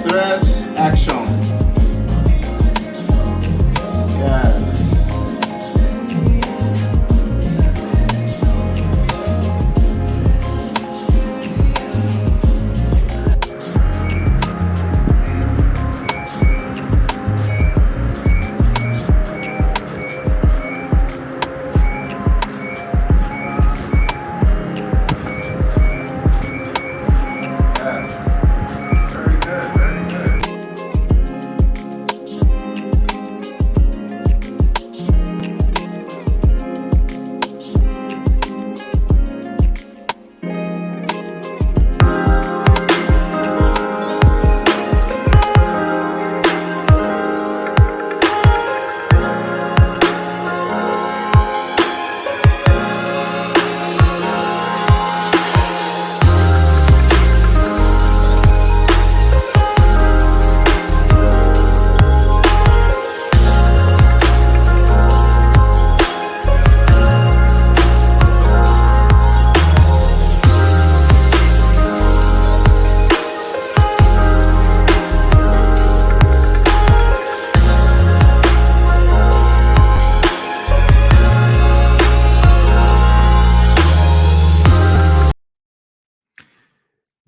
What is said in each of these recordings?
3, action. Yes.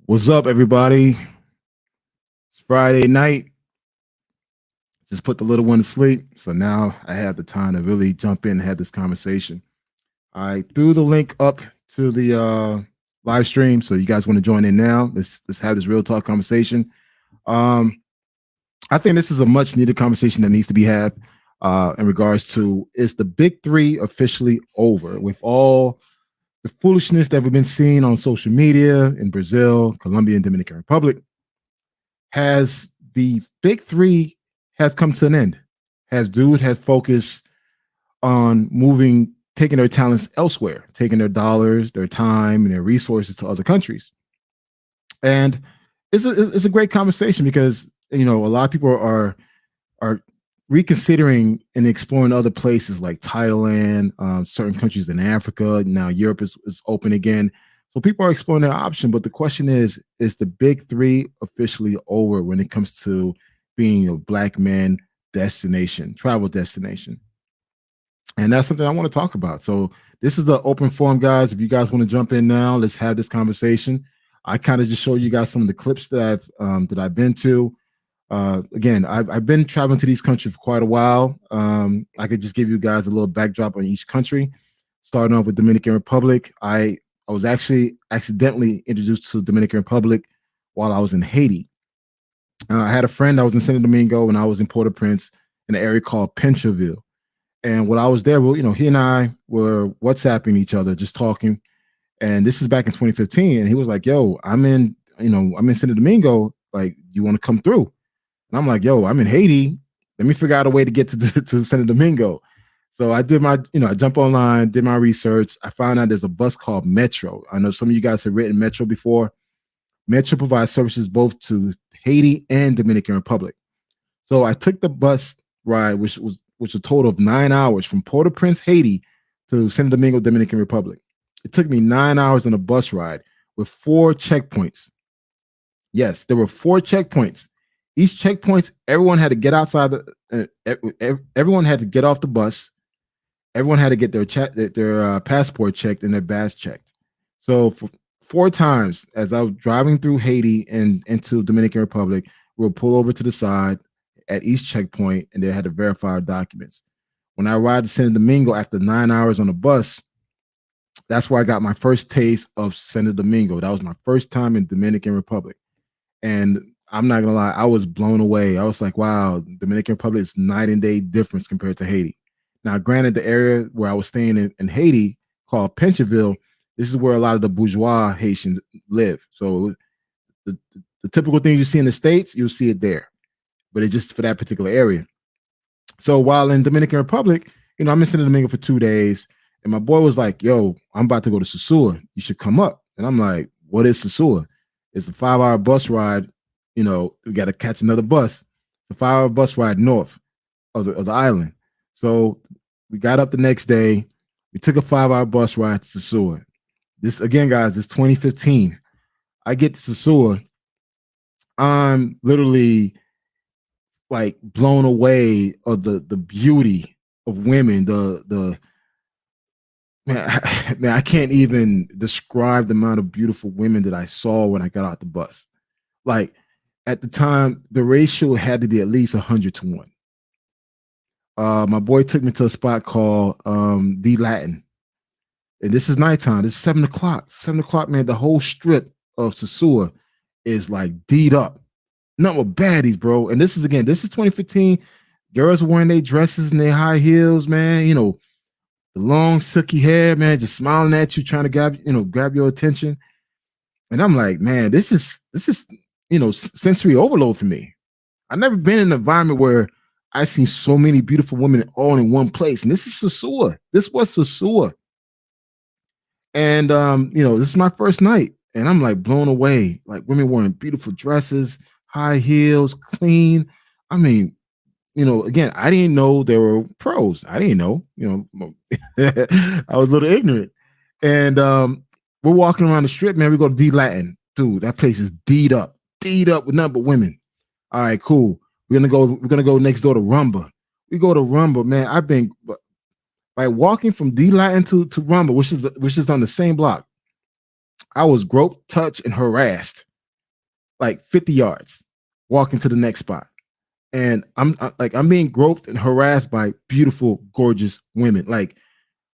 What's up, everybody? It's Friday night. Just put the little one to sleep. So now I have the time to really jump in and have this conversation. I threw the link up to the live stream. So you guys want to join in now? Let's have this real talk conversation. I think this is a much needed conversation that needs to be had in regards to, is the big three officially over with all the foolishness that we've been seeing on social media in Brazil, Colombia, and Dominican Republic? Has the big three has come to an end? Has dude had focused on taking their talents elsewhere, taking their dollars, their time, and their resources to other countries? And it's a great conversation because, you know, a lot of people are reconsidering and exploring other places like Thailand, certain countries in Africa. Now Europe is open again. So people are exploring their option. But the question is the big three officially over when it comes to being a Black man destination, travel destination? And that's something I want to talk about. So this is an open forum, guys. If you guys want to jump in now, let's have this conversation. I kind of just show you guys some of the clips that I've been to. Again, I've been traveling to these countries for quite a while. I could just give you guys a little backdrop on each country. Starting off with Dominican Republic, I was actually accidentally introduced to Dominican Republic while I was in Haiti. I had a friend that was in Santo Domingo and I was in Port-au-Prince in an area called Pencheville. And while I was there, well, you know, he and I were WhatsApping each other, just talking. And this is back in 2015. And he was like, yo, I'm in Santo Domingo. Like, you want to come through? And I'm like, yo, I'm in Haiti. Let me figure out a way to get to Santo Domingo. So I did I jumped online, did my research. I found out there's a bus called Metro. I know some of you guys have written Metro before. Metro provides services both to Haiti and Dominican Republic. So I took the bus ride, which a total of 9 hours from Port-au-Prince, Haiti to Santo Domingo, Dominican Republic. It took me 9 hours on a bus ride with 4 checkpoints. Yes, there were 4 checkpoints. Each checkpoint, everyone had to get outside. Everyone had to get off the bus. Everyone had to get their passport checked and their badge checked. So for 4 times, as I was driving through Haiti and into Dominican Republic, we'll pull over to the side at each checkpoint, and they had to verify our documents. When I arrived at Santo Domingo after 9 hours on the bus, that's where I got my first taste of Santo Domingo. That was my first time in Dominican Republic, and I'm not gonna lie, I was blown away. I was like, wow, Dominican Republic is night and day difference compared to Haiti. Now, granted, the area where I was staying in Haiti called Pencheville, this is where a lot of the bourgeois Haitians live. So the typical things you see in the States, you'll see it there, but it's just for that particular area. So while in Dominican Republic, you know, I'm in Santo Domingo for 2 days, and my boy was like, yo, I'm about to go to Sosua. You should come up. And I'm like, what is Sosua? It's a 5-hour bus ride. You know, we got to catch another bus. It's a 5-hour bus ride north of the island. So we got up the next day. We took a 5-hour bus ride to Sosua. This, again, guys, it's 2015. I get to Sosua, I'm literally like blown away of the beauty of women. The man, man, I can't even describe the amount of beautiful women that I saw when I got out the bus. Like at the time, the ratio had to be at least 100 to 1. My boy took me to a spot called the Latin, and this is nighttime. This is 7 o'clock. 7 o'clock, man. The whole strip of Sosua is like D'd up. Nothing but baddies, bro. And this is again, this is 2015. Girls are wearing their dresses and their high heels, man. You know, the long silky hair, man, just smiling at you, trying to grab your attention. And I'm like, man, this is sensory overload for me. I've never been in an environment where I seen so many beautiful women all in one place. And this is Sosua. This was Sosua. And this is my first night. And I'm like blown away. Like women wearing beautiful dresses, high heels, clean. I mean, again, I didn't know there were pros. I didn't know, I was a little ignorant. And we're walking around the strip, man. We go to D Latin. Dude, that place is D'd up. D'd up with nothing but women. All right, cool. We're gonna go next door to Rumba. We go to Rumba, man. I've been by walking from D Latin to Rumba, which is on the same block. I was groped, touched, and harassed like 50 yards walking to the next spot. And I'm being groped and harassed by beautiful, gorgeous women. Like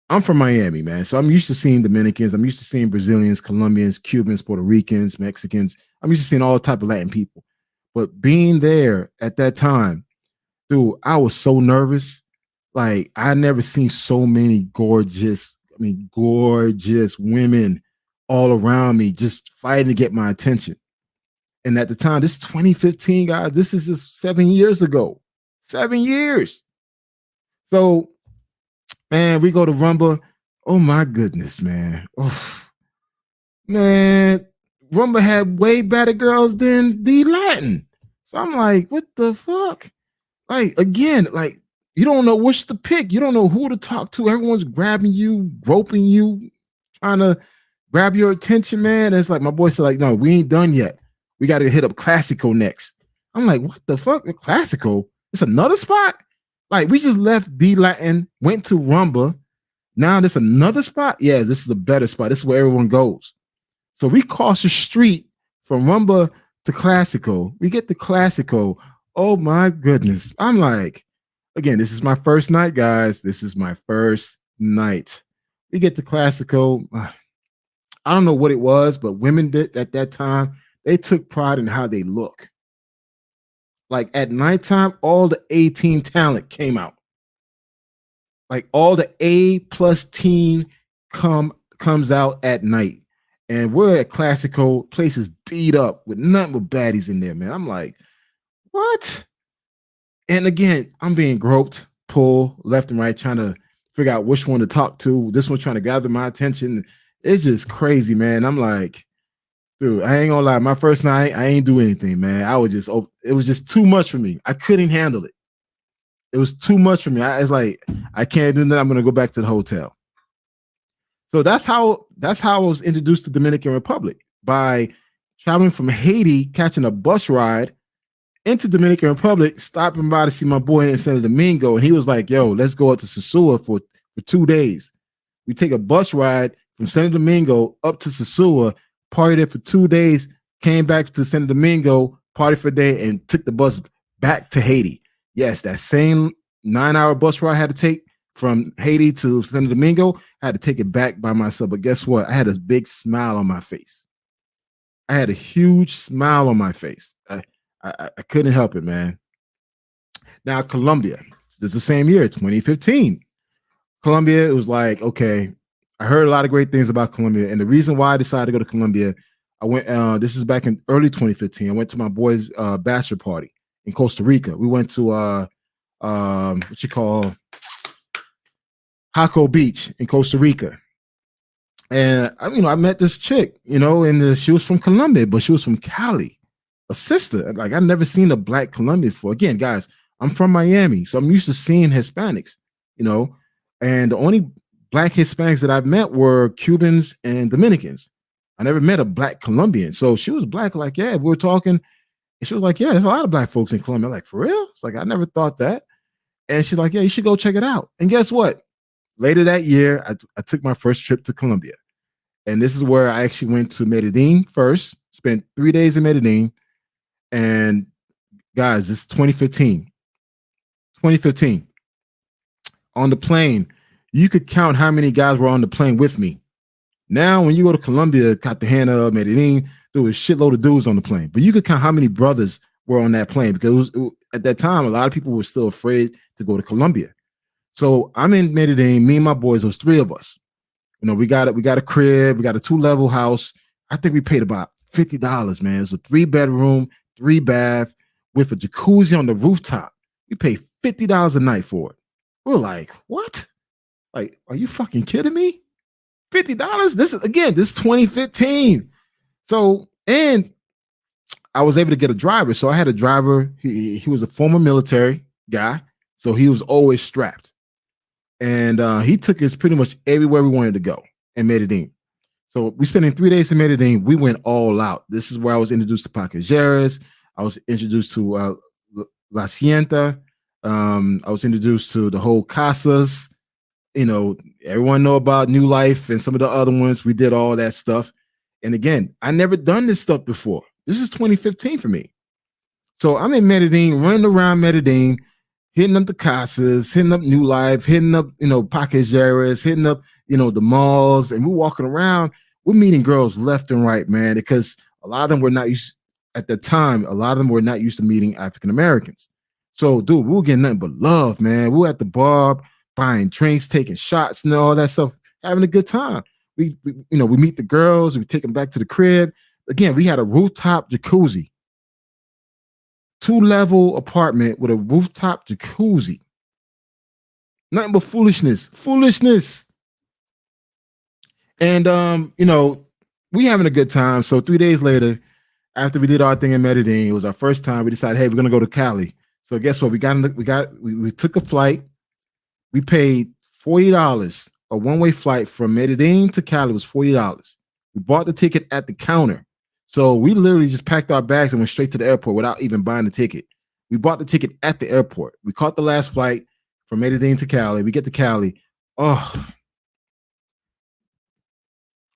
I'm from Miami, man. So I'm used to seeing Dominicans. I'm used to seeing Brazilians, Colombians, Cubans, Puerto Ricans, Mexicans. I'm used to seeing all type of Latin people. But being there at that time, dude, I was so nervous. Like I never seen so many gorgeous women all around me just fighting to get my attention. And at the time, this is 2015, guys. This is just 7 years ago. 7 years. So, man, we go to Rumba. Oh my goodness, man. Oh, man, Rumba had way better girls than the Latin. So I'm like, what the fuck? Like, again, like, you don't know which to pick. You don't know who to talk to. Everyone's grabbing you, groping you, trying to grab your attention, man. And it's like my boy said, like, no, we ain't done yet. We got to hit up Classico next. I'm like, what the fuck? Classico? It's another spot? Like, we just left D Latin, went to Rumba. Now there's another spot? Yeah, this is a better spot. This is where everyone goes. So we cross the street from Rumba to Classico. We get to Classico. Oh my goodness. I'm like, again, this is my first night, guys. This is my first night. We get to Classico. I don't know what it was, but women did at that time. They took pride in how they look. Like at nighttime, all the A team talent came out. Like all the A plus team comes out at night. And we're at Classico, places D'd up with nothing but baddies in there, man. I'm like, what? And again, I'm being groped, pulled left and right, trying to figure out which one to talk to. This one's trying to gather my attention. It's just crazy, man. I'm like, dude, I ain't gonna lie. My first night, I ain't do anything, man. It was just too much for me. I couldn't handle it. It was too much for me. It's like, I can't do that. I'm gonna go back to the hotel. So that's how I was introduced to Dominican Republic, by traveling from Haiti, catching a bus ride into Dominican Republic, stopping by to see my boy in Santo Domingo. And he was like, yo, let's go up to Sosua for 2 days. We take a bus ride from Santo Domingo up to Sosua, partied there for 2 days, came back to Santo Domingo, partied for a day, and took the bus back to Haiti. Yes, that same 9-hour bus ride I had to take from Haiti to Santo Domingo, I had to take it back by myself. But guess what? I had a big smile on my face. I had a huge smile on my face. I couldn't help it, man. Now, Colombia. This is the same year, 2015. Colombia, it was like, okay, I heard a lot of great things about Colombia. And the reason why I decided to go to Colombia, I went, this is back in early 2015. I went to my boy's bachelor party in Costa Rica. We went to, what you call, Jaco Beach in Costa Rica. And, I met this chick, and she was from Colombia, but she was from Cali. A sister. Like, I've never seen a black Colombian before. Again, guys, I'm from Miami, so I'm used to seeing Hispanics, and the only black Hispanics that I've met were Cubans and Dominicans. I never met a black Colombian. So she was black, like, yeah, we were talking, And she was like, yeah, there's a lot of black folks in Colombia. I'm like, for real? It's like, I never thought that. And she's like, yeah, you should go check it out. And guess what? Later that year, I took my first trip to Colombia. And this is where I actually went to Medellin first, spent 3 days in Medellin. And guys, this is 2015. 2015. On the plane, you could count how many guys were on the plane with me. Now, when you go to Colombia, Cartagena, Medellin, there was a shitload of dudes on the plane. But you could count how many brothers were on that plane because at that time, a lot of people were still afraid to go to Colombia. So I'm in Medellin, me and my boys, those three of us. You know, we got a crib, we got a 2-level house. I think we paid about $50, man. It's a 3-bedroom, 3-bath with a jacuzzi on the rooftop. We paid $50 a night for it. We're like, what? Like, are you fucking kidding me? $50? This is 2015. So, and I was able to get a driver. So I had a driver. He was a former military guy. So he was always strapped. And he took us pretty much everywhere we wanted to go in Medellin. So we spent 3 days in Medellin. We went all out. This is where I was introduced to Pacajeres. I was introduced to La Cienta. I was introduced to the whole Casas. You know, everyone know about New Life and some of the other ones. We did all that stuff. And again, I never done this stuff before. This is 2015 for me. So I'm in Medellin, running around Medellin, hitting up the Casas, hitting up New Life, hitting up, Pacajeres, hitting up, the malls. And we're walking around. We're meeting girls left and right, man, because a lot of them were not used at the time. A lot of them were not used to meeting African Americans. So, dude, we were getting nothing but love, man. We were at the bar, buying drinks, taking shots, and all that stuff, having a good time. We meet the girls, we take them back to the crib. Again, we had a rooftop jacuzzi, 2-level apartment with a rooftop jacuzzi. Nothing but foolishness. And we having a good time. So 3 days later, after we did our thing in Medellin, it was our first time. We decided, hey, we're gonna go to Cali. So guess what? We took a flight. We paid $40. A one-way flight from Medellin to Cali was $40. We bought the ticket at the counter. So we literally just packed our bags and went straight to the airport without even buying the ticket. We bought the ticket at the airport. We caught the last flight from Medellin to Cali. We get to Cali. Oh,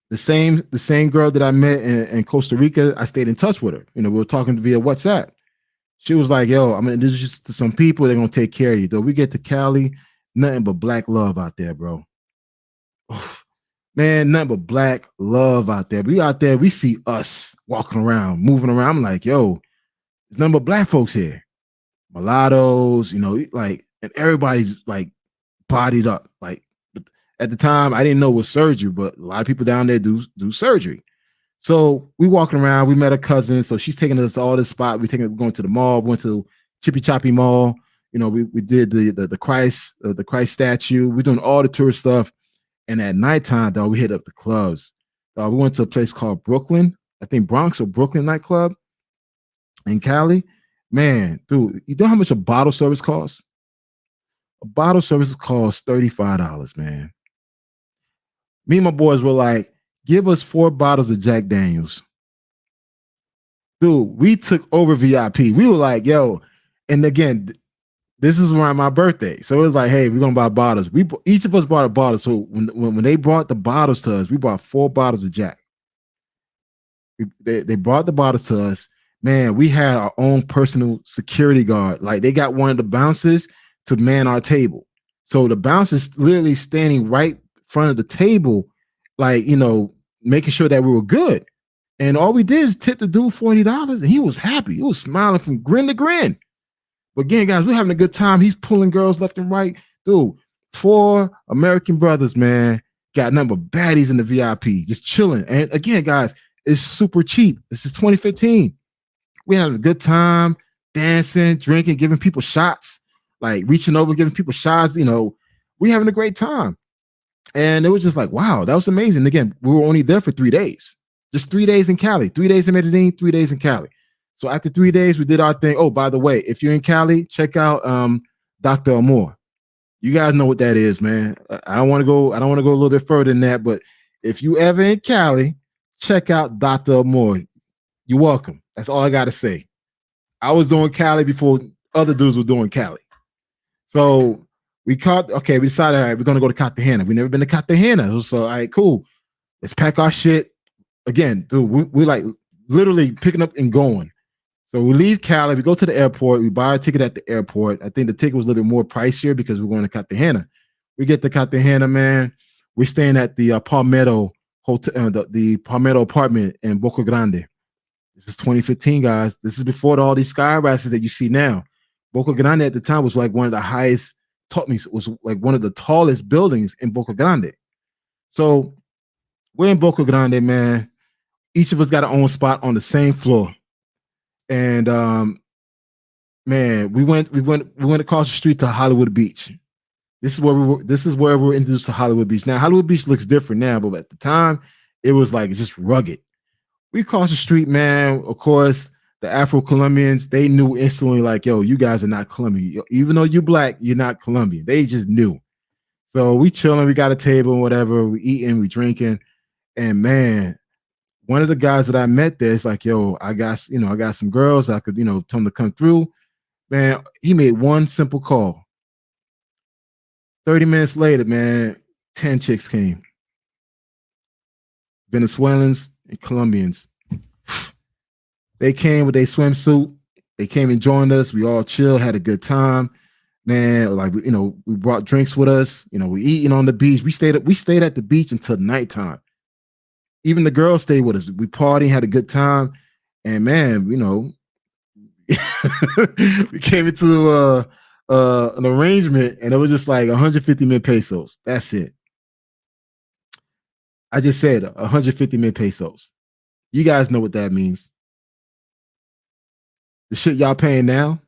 the same girl that I met in Costa Rica, I stayed in touch with her. We were talking via WhatsApp. She was like, yo, I'm going to introduce you to some people. They're going to take care of you. Though we get to Cali, nothing but black love out there, bro. Oh, man, nothing but black love out there. We out there, we see us walking around, moving around. I'm like, yo, there's nothing but black folks here. Mulattoes, and everybody's like bodied up. Like at the time, I didn't know it was surgery, but a lot of people down there do surgery. So we walking around, we met a cousin. So she's taking us to all this spot. We're going to the mall, we went to Chippy Choppy Mall. We did the Christ statue. We're doing all the tourist stuff. And at nighttime, dog, we hit up the clubs. We went to a place called Brooklyn, I think Bronx or Brooklyn nightclub in Cali. Man, dude, you know how much a bottle service costs? A bottle service costs $35, man. Me and my boys were like, give us 4 bottles of Jack Daniels. Dude, we took over VIP. We were like, yo, and again, this is around my birthday. So it was like, hey, we're going to buy bottles. Each of us bought a bottle. So when they brought the bottles to us, we bought 4 bottles of Jack. They brought the bottles to us. Man, we had our own personal security guard. Like they got one of the bouncers to man our table. So the bouncer's literally standing right in front of the table, like, making sure that we were good. And all we did is tip the dude $40 and he was happy. He was smiling from grin to grin. But again, guys, we're having a good time. He's pulling girls left and right. Dude, 4 American brothers, man, got number baddies in the VIP, just chilling. And again, guys, it's super cheap. This is 2015. We're having a good time, dancing, drinking, giving people shots, like reaching over, giving people shots. We're having a great time. And it was just like, wow, that was amazing. Again, we were only there for 3 days, just 3 days in Cali, 3 days in Medellin, 3 days in Cali. So after 3 days, we did our thing. Oh, by the way, if you're in Cali, check out Dr. Amor. You guys know what that is, man. I don't want to go a little bit further than that, but if you ever in Cali, check out Dr. Amor. You're welcome. That's all I got to say. I was doing Cali before other dudes were doing Cali. So we decided, all right, we're gonna go to Cartagena. We've never been to Cartagena. So all right, cool. Let's pack our shit. Again, dude, we like literally picking up and going. So we leave Cali, we go to the airport, we buy a ticket at the airport. I think the ticket was a little bit more pricier because we're going to Cartagena. We get to Cartagena, man. We're staying at the Palmetto Hotel, the Palmetto apartment in Boca Grande. This is 2015, guys. This is before all these skyrises that you see now. Boca Grande at the time was like one of the highest, was like one of the tallest buildings in Boca Grande. So we're in Boca Grande, man. Each of us got our own spot on the same floor. And man, we went across the street to Hollywood Beach. This is where we were introduced to Hollywood Beach. Now, Hollywood Beach looks different now, but at the time, it was like just rugged. We crossed the street, man. Of course, the Afro-Colombians, they knew instantly, like, yo, you guys are not Colombian. Even though you're black, you're not Colombian. They just knew. So we chilling, we got a table and whatever, we eating, we drinking. And man, one of the guys that I met there is like, yo, I got some girls. I could, tell them to come through. Man, he made one simple call. 30 minutes later, man, 10 chicks came. Venezuelans and Colombians. They came with their swimsuit. They came and joined us. We all chilled, had a good time. Man, like, we brought drinks with us. We eating on the beach. We stayed at the beach until nighttime. Even the girls stayed with us. We partied, had a good time. And man, we came into an arrangement and it was just like 150 mil pesos. That's it. I just said 150 mil pesos. You guys know what that means. The shit y'all paying now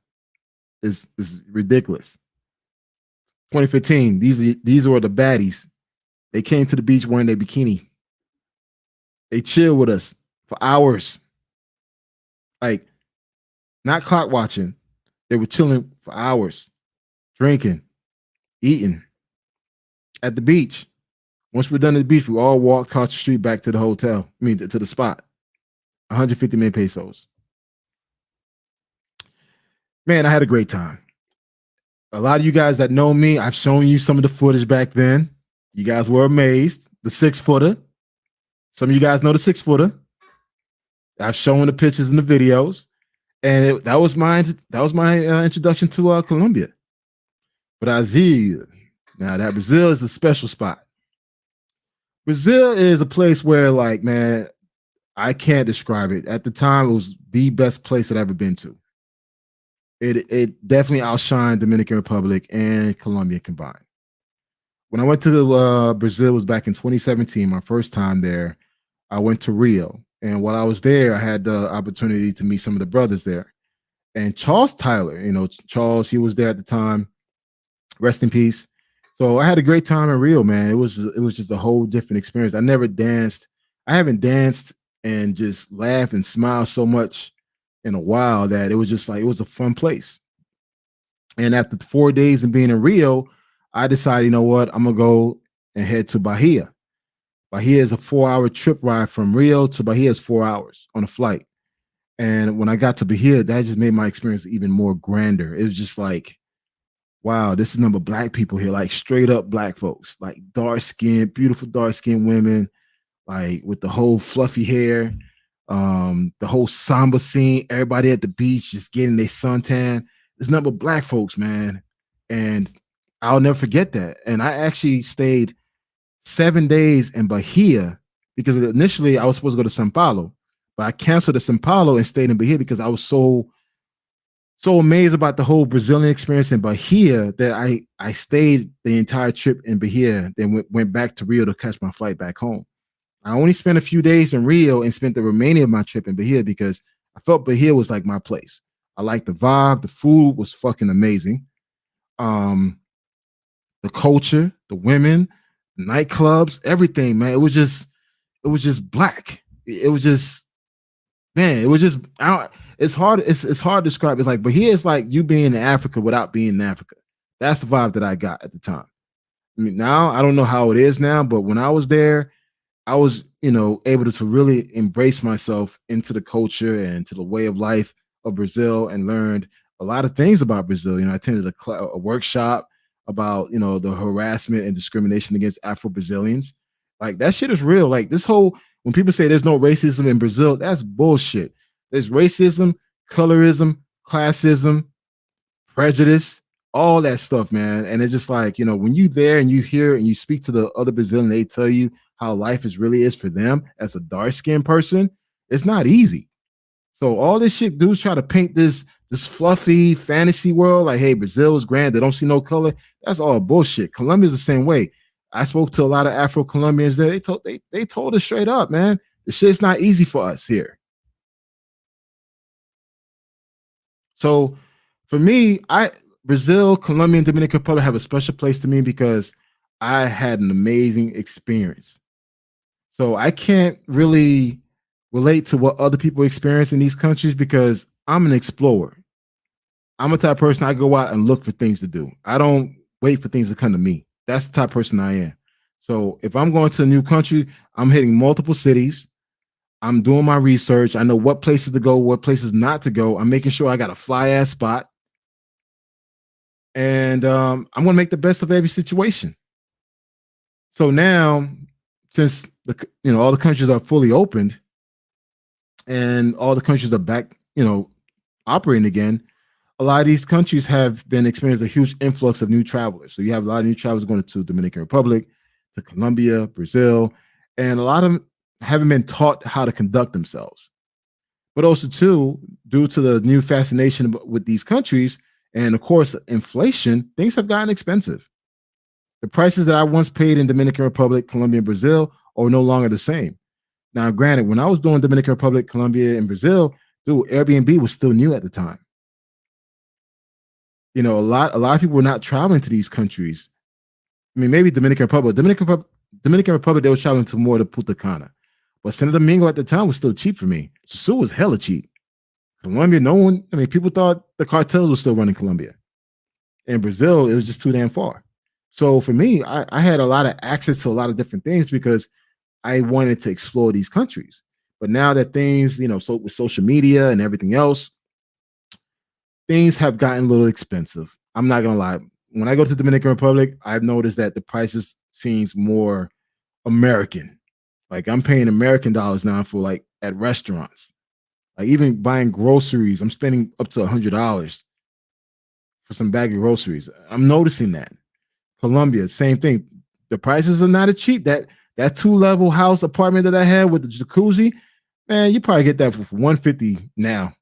is ridiculous. 2015, these were the baddies. They came to the beach wearing their bikini. They chilled with us for hours. Like, not clock watching. They were chilling for hours, drinking, eating at the beach. Once we're done at the beach, we all walked across the street back to the hotel. To the spot. 150 million pesos. Man, I had a great time. A lot of you guys that know me, I've shown you some of the footage back then. You guys were amazed. The 6-footer. Some of you guys know the 6-footer. I've shown the pictures and the videos, and that was my introduction to Colombia. Brazil. Now that Brazil is a special spot. Brazil is a place where, like, man, I can't describe it. At the time, it was the best place I'd ever been to. It definitely outshined Dominican Republic and Colombia combined. When I went to Brazil, it was back in 2017, my first time there. I went to Rio. And while I was there, I had the opportunity to meet some of the brothers there. And Charles Tyler, Charles, he was there at the time. Rest in peace. So I had a great time in Rio, man. It was just a whole different experience. I never danced. I haven't danced and just laughed and smiled so much in a while that it was just like, it was a fun place. And after 4 days of being in Rio, I decided, you know what, I'm going to go and head to Bahia. Bahia is a 4-hour trip ride from Rio to Bahia is 4 hours on a flight. And when I got to Bahia, that just made my experience even more grander. It was just like, wow, this is number of black people here, like straight up black folks, like dark skin, beautiful dark skinned women, like with the whole fluffy hair, the whole samba scene, everybody at the beach just getting their suntan. There's number of black folks, man. And I'll never forget that. And I actually stayed 7 days in Bahia because initially I was supposed to go to Sao Paulo, but I canceled the Sao Paulo and stayed in Bahia because I was so amazed about the whole Brazilian experience in Bahia that I stayed the entire trip in Bahia, then went back to Rio to catch my flight back home. I only spent a few days in Rio and spent the remaining of my trip in Bahia because I felt Bahia was like my place. I liked the vibe. The food was fucking amazing. The culture, the women, the nightclubs, everything, man. It was just black. It was just, man, it was just, it's hard to describe. It's like, but here it's like you being in Africa without being in Africa. That's the vibe that I got at the time. I mean, now I don't know how it is now, but when I was there, I was, able to really embrace myself into the culture and to the way of life of Brazil and learned a lot of things about Brazil. I attended a workshop about the harassment and discrimination against Afro Brazilians. Like that shit is real. Like this whole when people say there's no racism in Brazil, that's bullshit. There's racism, colorism, classism, prejudice, all that stuff, man. And it's just like, when you there and you hear and you speak to the other Brazilian, they tell you how life really is for them as a dark skinned person. It's not easy. So all this shit dudes try to paint this fluffy fantasy world like, hey, Brazil is grand. They don't see no color. That's all bullshit. Colombia's the same way. I spoke to a lot of Afro Colombians there. They told us straight up, man, the shit's not easy for us here. So for me, Brazil, Colombia, and Dominican Republic have a special place to me because I had an amazing experience. So I can't really relate to what other people experience in these countries because I'm an explorer. I'm a type of person, I go out and look for things to do. I don't wait for things to come to me. That's the type of person I am. So if I'm going to a new country, I'm hitting multiple cities. I'm doing my research. I know what places to go, what places not to go. I'm making sure I got a fly ass spot. And I'm going to make the best of every situation. So now, since all the countries are fully opened and all the countries are back, operating again, a lot of these countries have been experiencing a huge influx of new travelers. So you have a lot of new travelers going to Dominican Republic, to Colombia, Brazil, and a lot of them haven't been taught how to conduct themselves. But also, too, due to the new fascination with these countries and, of course, inflation, things have gotten expensive. The prices that I once paid in Dominican Republic, Colombia, and Brazil are no longer the same. Now, granted, when I was doing Dominican Republic, Colombia, and Brazil, dude, Airbnb was still new at the time. A lot of people were not traveling to these countries. I mean, maybe Dominican Republic, they were traveling to more to Punta Cana. But Santo Domingo at the time was still cheap for me. So was hella cheap. Colombia, people thought the cartels were still running Colombia. In Brazil, it was just too damn far. So for me, I had a lot of access to a lot of different things because I wanted to explore these countries. But now that things, so with social media and everything else, things have gotten a little expensive. I'm not gonna lie. When I go to Dominican Republic, I've noticed that the prices seems more American. Like I'm paying American dollars now for like at restaurants. Like even buying groceries, I'm spending up to $100 for some bag of groceries. I'm noticing that. Colombia, same thing. The prices are not as cheap. That 2-level house apartment that I had with the jacuzzi, man, you probably get that for $150 now.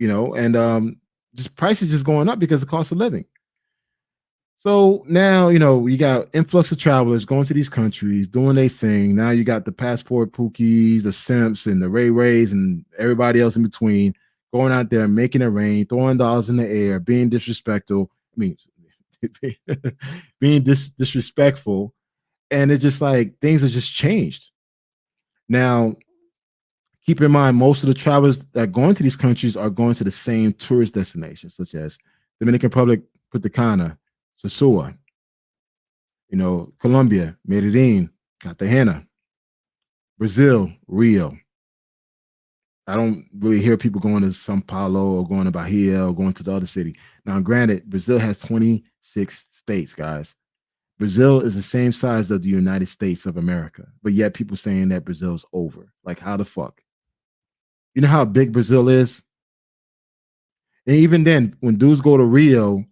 And just prices just going up because of the cost of living. So now, you got influx of travelers going to these countries, doing their thing. Now you got the passport pookies, the simps, and the Ray Rays, and everybody else in between going out there, making it rain, throwing dollars in the air, being disrespectful. I mean, being disrespectful. And it's just like things have just changed. Now, keep in mind, most of the travelers that are going to these countries are going to the same tourist destinations, such as Dominican Republic, Punta Cana, Sosua, Colombia, Medellin, Cartagena, Brazil, Rio. I don't really hear people going to Sao Paulo or going to Bahia or going to the other city. Now, granted, Brazil has 26 states, guys. Brazil is the same size of the United States of America, but yet people saying that Brazil's over. Like, how the fuck? You know how big Brazil is? And even then, when dudes go to Rio,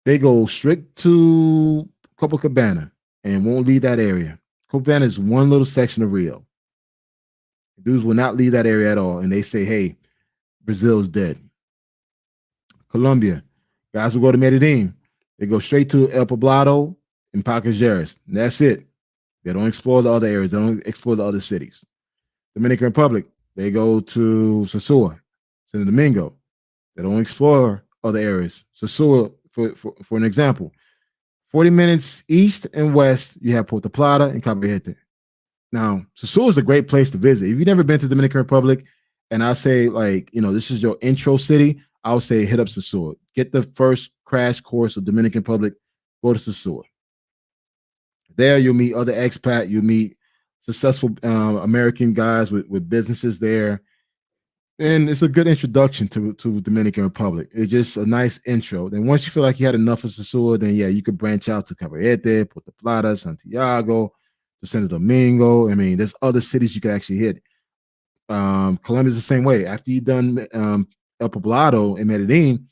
they go straight to Copacabana and won't leave that area. Copacabana is one little section of Rio. Dudes will not leave that area at all. And they say, hey, Brazil's dead. Colombia, guys will go to Medellin. They go straight to El Poblado and Pacajeras. And that's it. They don't explore the other areas. They don't explore the other cities. Dominican Republic, they go to Sosua, Santo Domingo. They don't explore other areas. Sosua, for an example, 40 minutes east and west, you have Puerto Plata and Caballete. Now, Sosua is a great place to visit. If you've never been to Dominican Republic, and I say, like, this is your intro city, I would say hit up Sosua. Get the first crash course of Dominican Republic, go to Sosua. There, you'll meet other expat, you'll meet successful American guys with businesses there. And it's a good introduction to Dominican Republic. It's just a nice intro. Then once you feel like you had enough of Sosúa, then yeah, you could branch out to Cabarete, Puerto Plata, Santiago, to Santo Domingo. I mean, there's other cities you could actually hit. Colombia's the same way. After you done El Poblado and Medellin,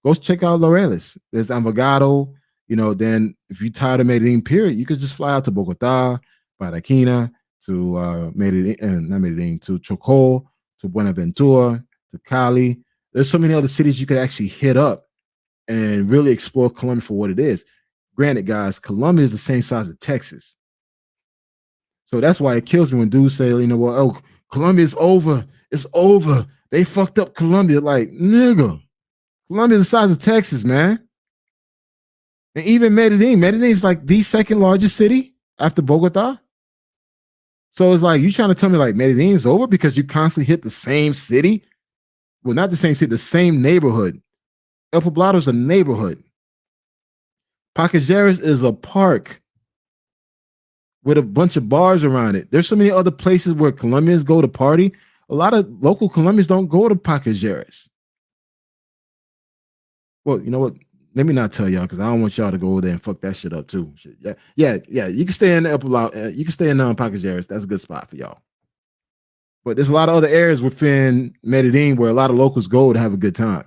go check out Laureles. There's Envigado. Then if you're tired of Medellin, period, you could just fly out to Bogota, Barranquilla, to Medellin, not Medellin, to Chocó, to Buenaventura, to Cali. There's so many other cities you could actually hit up and really explore Colombia for what it is. Granted, guys, Colombia is the same size as Texas. So that's why it kills me when dudes say, well, oh, Colombia is over. It's over. They fucked up Colombia. Like, nigga, Colombia is the size of Texas, man. And even Medellin is like the second largest city after Bogota. So it's like, you trying to tell me like Medellin is over because you constantly hit the same city? Well, not the same city, the same neighborhood. El Poblado is a neighborhood. Pacajeres is a park with a bunch of bars around it. There's so many other places where Colombians go to party. A lot of local Colombians don't go to Pacajeres. Well, you know what? Let me not tell y'all because I don't want y'all to go over there and fuck that shit up too. Yeah. You can stay in the you can stay in Pacajeres. That's a good spot for y'all. But there's a lot of other areas within Medellin where a lot of locals go to have a good time.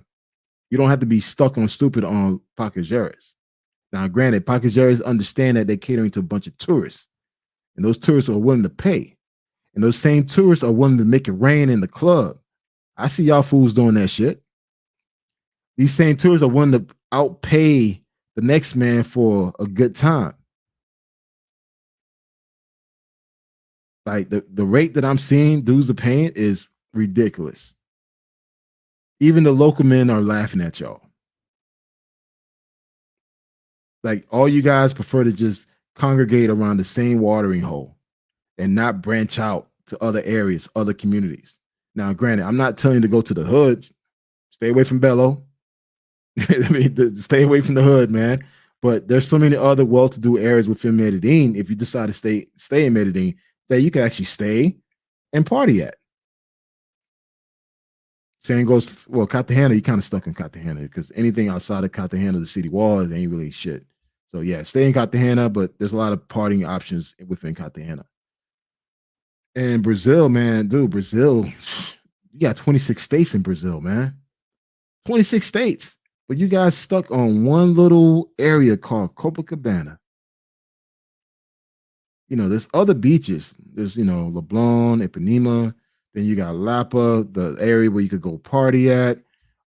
You don't have to be stuck on stupid on Pacajeres. Now, granted, Pacajeres understand that they're catering to a bunch of tourists, and those tourists are willing to pay, and those same tourists are willing to make it rain in the club. I see y'all fools doing that shit. These same tourists are willing to outpay the next man for a good time. Like the rate that I'm seeing dudes are paying is ridiculous. Even the local men are laughing at y'all. Like all you guys prefer to just congregate around the same watering hole and not branch out to other areas, other communities. Now, granted, I'm not telling you to go to the hood. Stay away from Bello. I mean, stay away from the hood, man. But there's so many other well-to-do areas within Medellin. If you decide to stay in Medellin, that you can actually stay and party at. Same goes, well, Cartagena, you kind of stuck in Cartagena because anything outside of Cartagena, the city walls, ain't really shit. So yeah, stay in Cartagena, but there's a lot of partying options within Cartagena. And Brazil, man, dude, Brazil, you got 26 states in Brazil, man. 26 states. But you guys stuck on one little area called Copacabana. There's other beaches. There's, Leblon, Ipanema. Then you got Lapa, the area where you could go party at.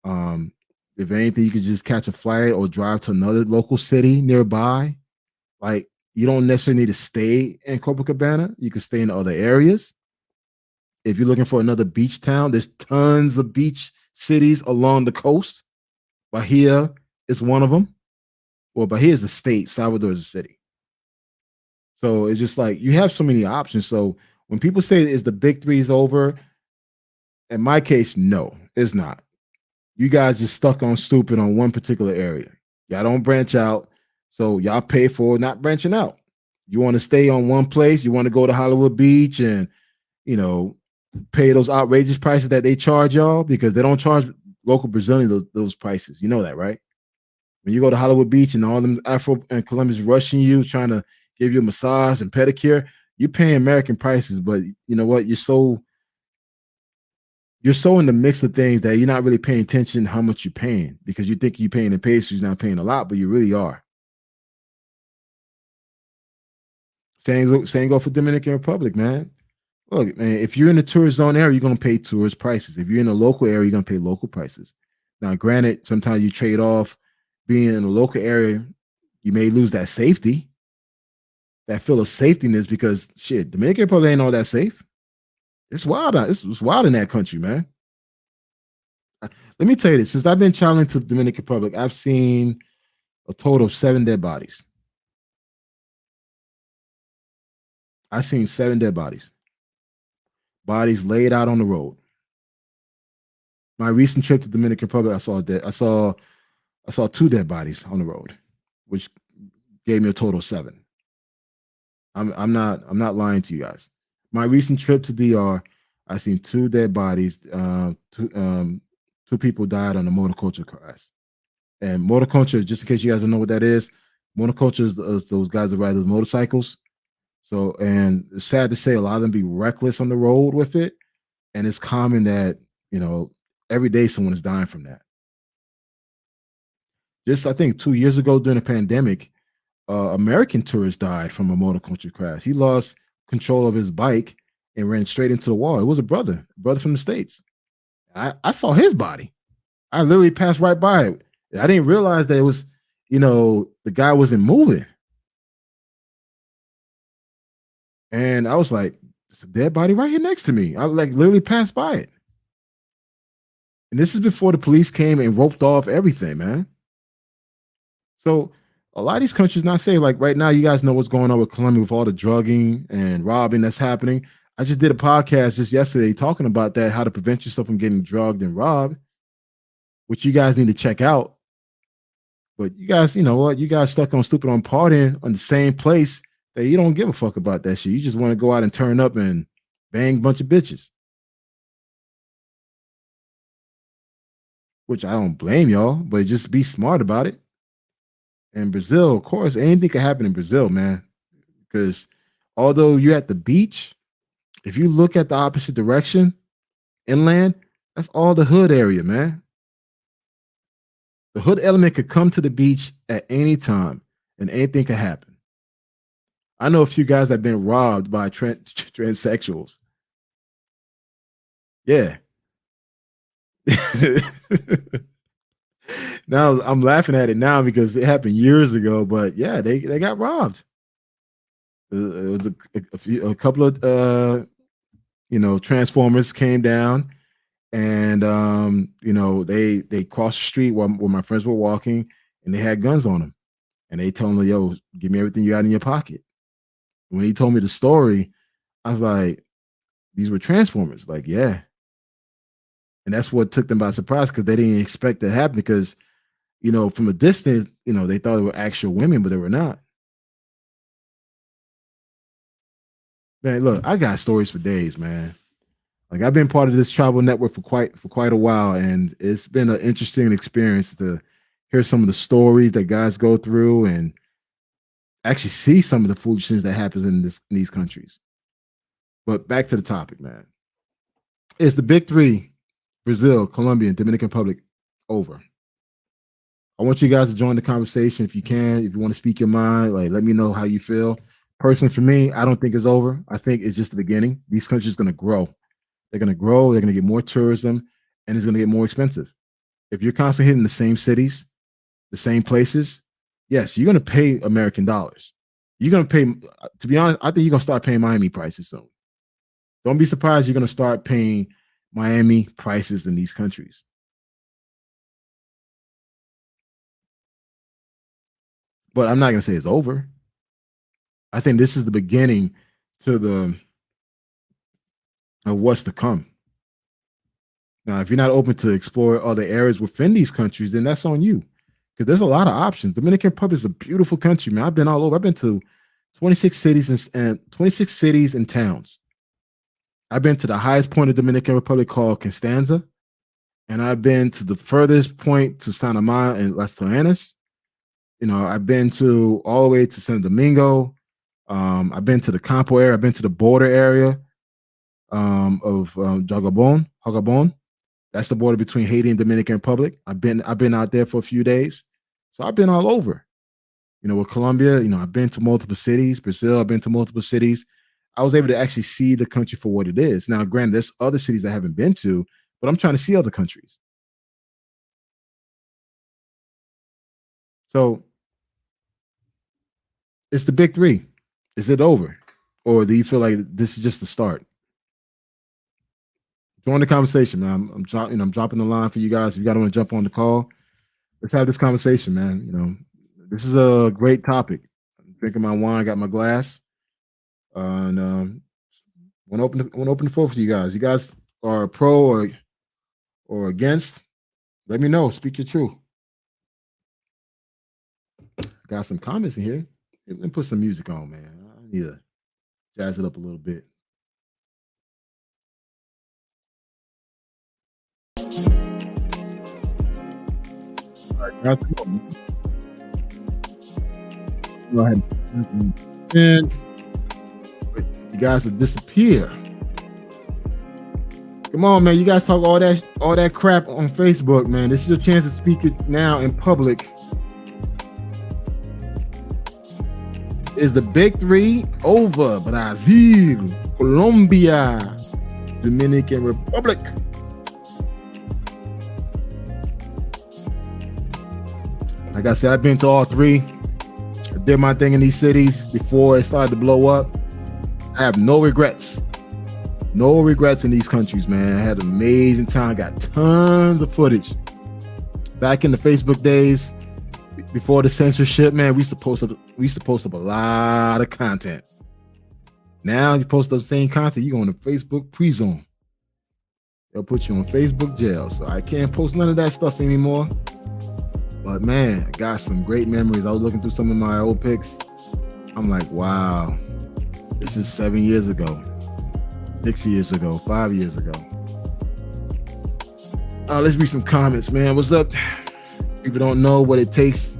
If anything, you could just catch a flight or drive to another local city nearby. Like, you don't necessarily need to stay in Copacabana. You can stay in other areas. If you're looking for another beach town, there's tons of beach cities along the coast. Bahia is one of them. Well, Bahia is the state. Salvador is the city. So it's just like you have so many options. So when people say is the big three is over, in my case, no, it's not. You guys just stuck on stupid on one particular area. Y'all don't branch out. So y'all pay for not branching out. You want to stay on one place. You want to go to Hollywood Beach and, pay those outrageous prices that they charge y'all because they don't charge local Brazilians those prices. You know that, right? When you go to Hollywood Beach and all them Afro and Colombians rushing you, trying to give you a massage and pedicure, you're paying American prices, but you know what? You're so in the mix of things that you're not really paying attention how much you're paying because you think you're paying in pesos, you're not paying a lot, but you really are. Same go for Dominican Republic, man. Look, man, if you're in the tourist zone area, you're going to pay tourist prices. If you're in a local area, you're going to pay local prices. Now, granted, sometimes you trade off being in a local area. You may lose that safety, that feel of safetiness because, shit, Dominican Republic ain't all that safe. It's wild. It's wild in that country, man. Let me tell you this. Since I've been traveling to Dominican Republic, I've seen a total of 7 dead bodies. I've seen 7 dead bodies. Bodies laid out on the road. My recent trip to Dominican Republic, I saw 2 dead bodies on the road, which gave me a total of 7. I'm not lying to you guys. My recent trip to DR, I seen two dead bodies. Two people died on a motorculture crash. And motorculture, just in case you guys don't know what that is, motorculture is those guys that ride those motorcycles. So, and it's sad to say, a lot of them be reckless on the road with it, and it's common that you know every day someone is dying from that. Just I think 2 years ago during the pandemic, American tourist died from a motorculture crash. He lost control of his bike and ran straight into the wall. It was a brother from the States. I saw his body. I literally passed right by it. I didn't realize that it was, the guy wasn't moving. And I was like, it's a dead body right here next to me. I like literally passed by it. And this is before the police came and roped off everything, man. So a lot of these countries not safe. Like right now, you guys know what's going on with Colombia with all the drugging and robbing that's happening. I just did a podcast just yesterday talking about that, how to prevent yourself from getting drugged and robbed, which you guys need to check out. But you guys, you know what? You guys stuck on stupid on partying on the same place that you don't give a fuck about that shit. You just want to go out and turn up and bang a bunch of bitches, which I don't blame y'all, but just be smart about it. And Brazil, of course, anything can happen in Brazil, man. Because although you're at the beach, if you look at the opposite direction, inland, that's all the hood area, man. The hood element could come to the beach at any time and anything could happen. I know a few guys that have been robbed by transsexuals. Yeah. Now I'm laughing at it now because it happened years ago, but yeah, they got robbed. It was a couple of transformers came down and they crossed the street while my friends were walking and they had guns on them and they told them, yo, give me everything you got in your pocket. When he told me the story, I was like, these were transformers. Like, yeah. And that's what took them by surprise because they didn't expect that to happen because, from a distance, they thought they were actual women, but they were not. Man, look, I got stories for days, man. Like I've been part of this travel network for quite a while, and it's been an interesting experience to hear some of the stories that guys go through and actually see some of the foolishness that happens in these countries. But back to the topic, man. Is the big three, Brazil, Colombia, and Dominican Republic, over? I want you guys to join the conversation if you can. If you want to speak your mind, like let me know how you feel. Personally, for me, I don't think it's over. I think it's just the beginning. These countries are going to grow. They're going to grow. They're going to get more tourism, and it's going to get more expensive. If you're constantly hitting the same cities, the same places, yes, you're going to pay American dollars. You're going to pay. To be honest, I think you're going to start paying Miami prices soon. Don't be surprised you're going to start paying Miami prices in these countries. But I'm not going to say it's over. I think this is the beginning to the of what's to come. Now, if you're not open to explore other areas within these countries, then that's on you. Because there's a lot of options. Dominican Republic is a beautiful country, man. I've been all over. I've been to 26 cities and 26 cities and towns. I've been to the highest point of Dominican Republic called Constanza, and I've been to the furthest point to Santa Maya and Las Terrenas. I've been to all the way to Santo Domingo. I've been to the Campo area. I've been to the border area of Jagabon. That's the border between Haiti and Dominican Republic. I've been out there for a few days, so I've been all over. With Colombia, I've been to multiple cities. Brazil, I've been to multiple cities. I was able to actually see the country for what it is. Now, granted, there's other cities I haven't been to, but I'm trying to see other countries. So it's the big three. Is it over, or do you feel like this is just the start? Join the conversation, man. I'm dropping the line for you guys. If you guys want to jump on the call, let's have this conversation, man. This is a great topic. I'm drinking my wine, got my glass, and want to open the floor for you guys. You guys are pro or against? Let me know. Speak your truth. Got some comments in here. Let me put some music on, man. I need to jazz it up a little bit. Guys, go ahead. And you guys will disappear. Come on, man. You guys talk all that crap on Facebook, man. This is your chance to speak it now in public. Is the big three over? Brazil, Colombia, Dominican Republic. Like I said, I've been to all three. I did my thing in these cities before it started to blow up. I have no regrets. No regrets in these countries, man. I had an amazing time. Got tons of footage. Back in the Facebook days, before the censorship, man, we used to post up a lot of content. Now you post the same content, you go on the Facebook pre-zone. They'll put you on Facebook jail. So I can't post none of that stuff anymore. But man, I got some great memories. I was looking through some of my old pics. I'm like, wow, this is 7 years ago, 6 years ago, 5 years ago. Let's read some comments, man. What's up? People don't know what it takes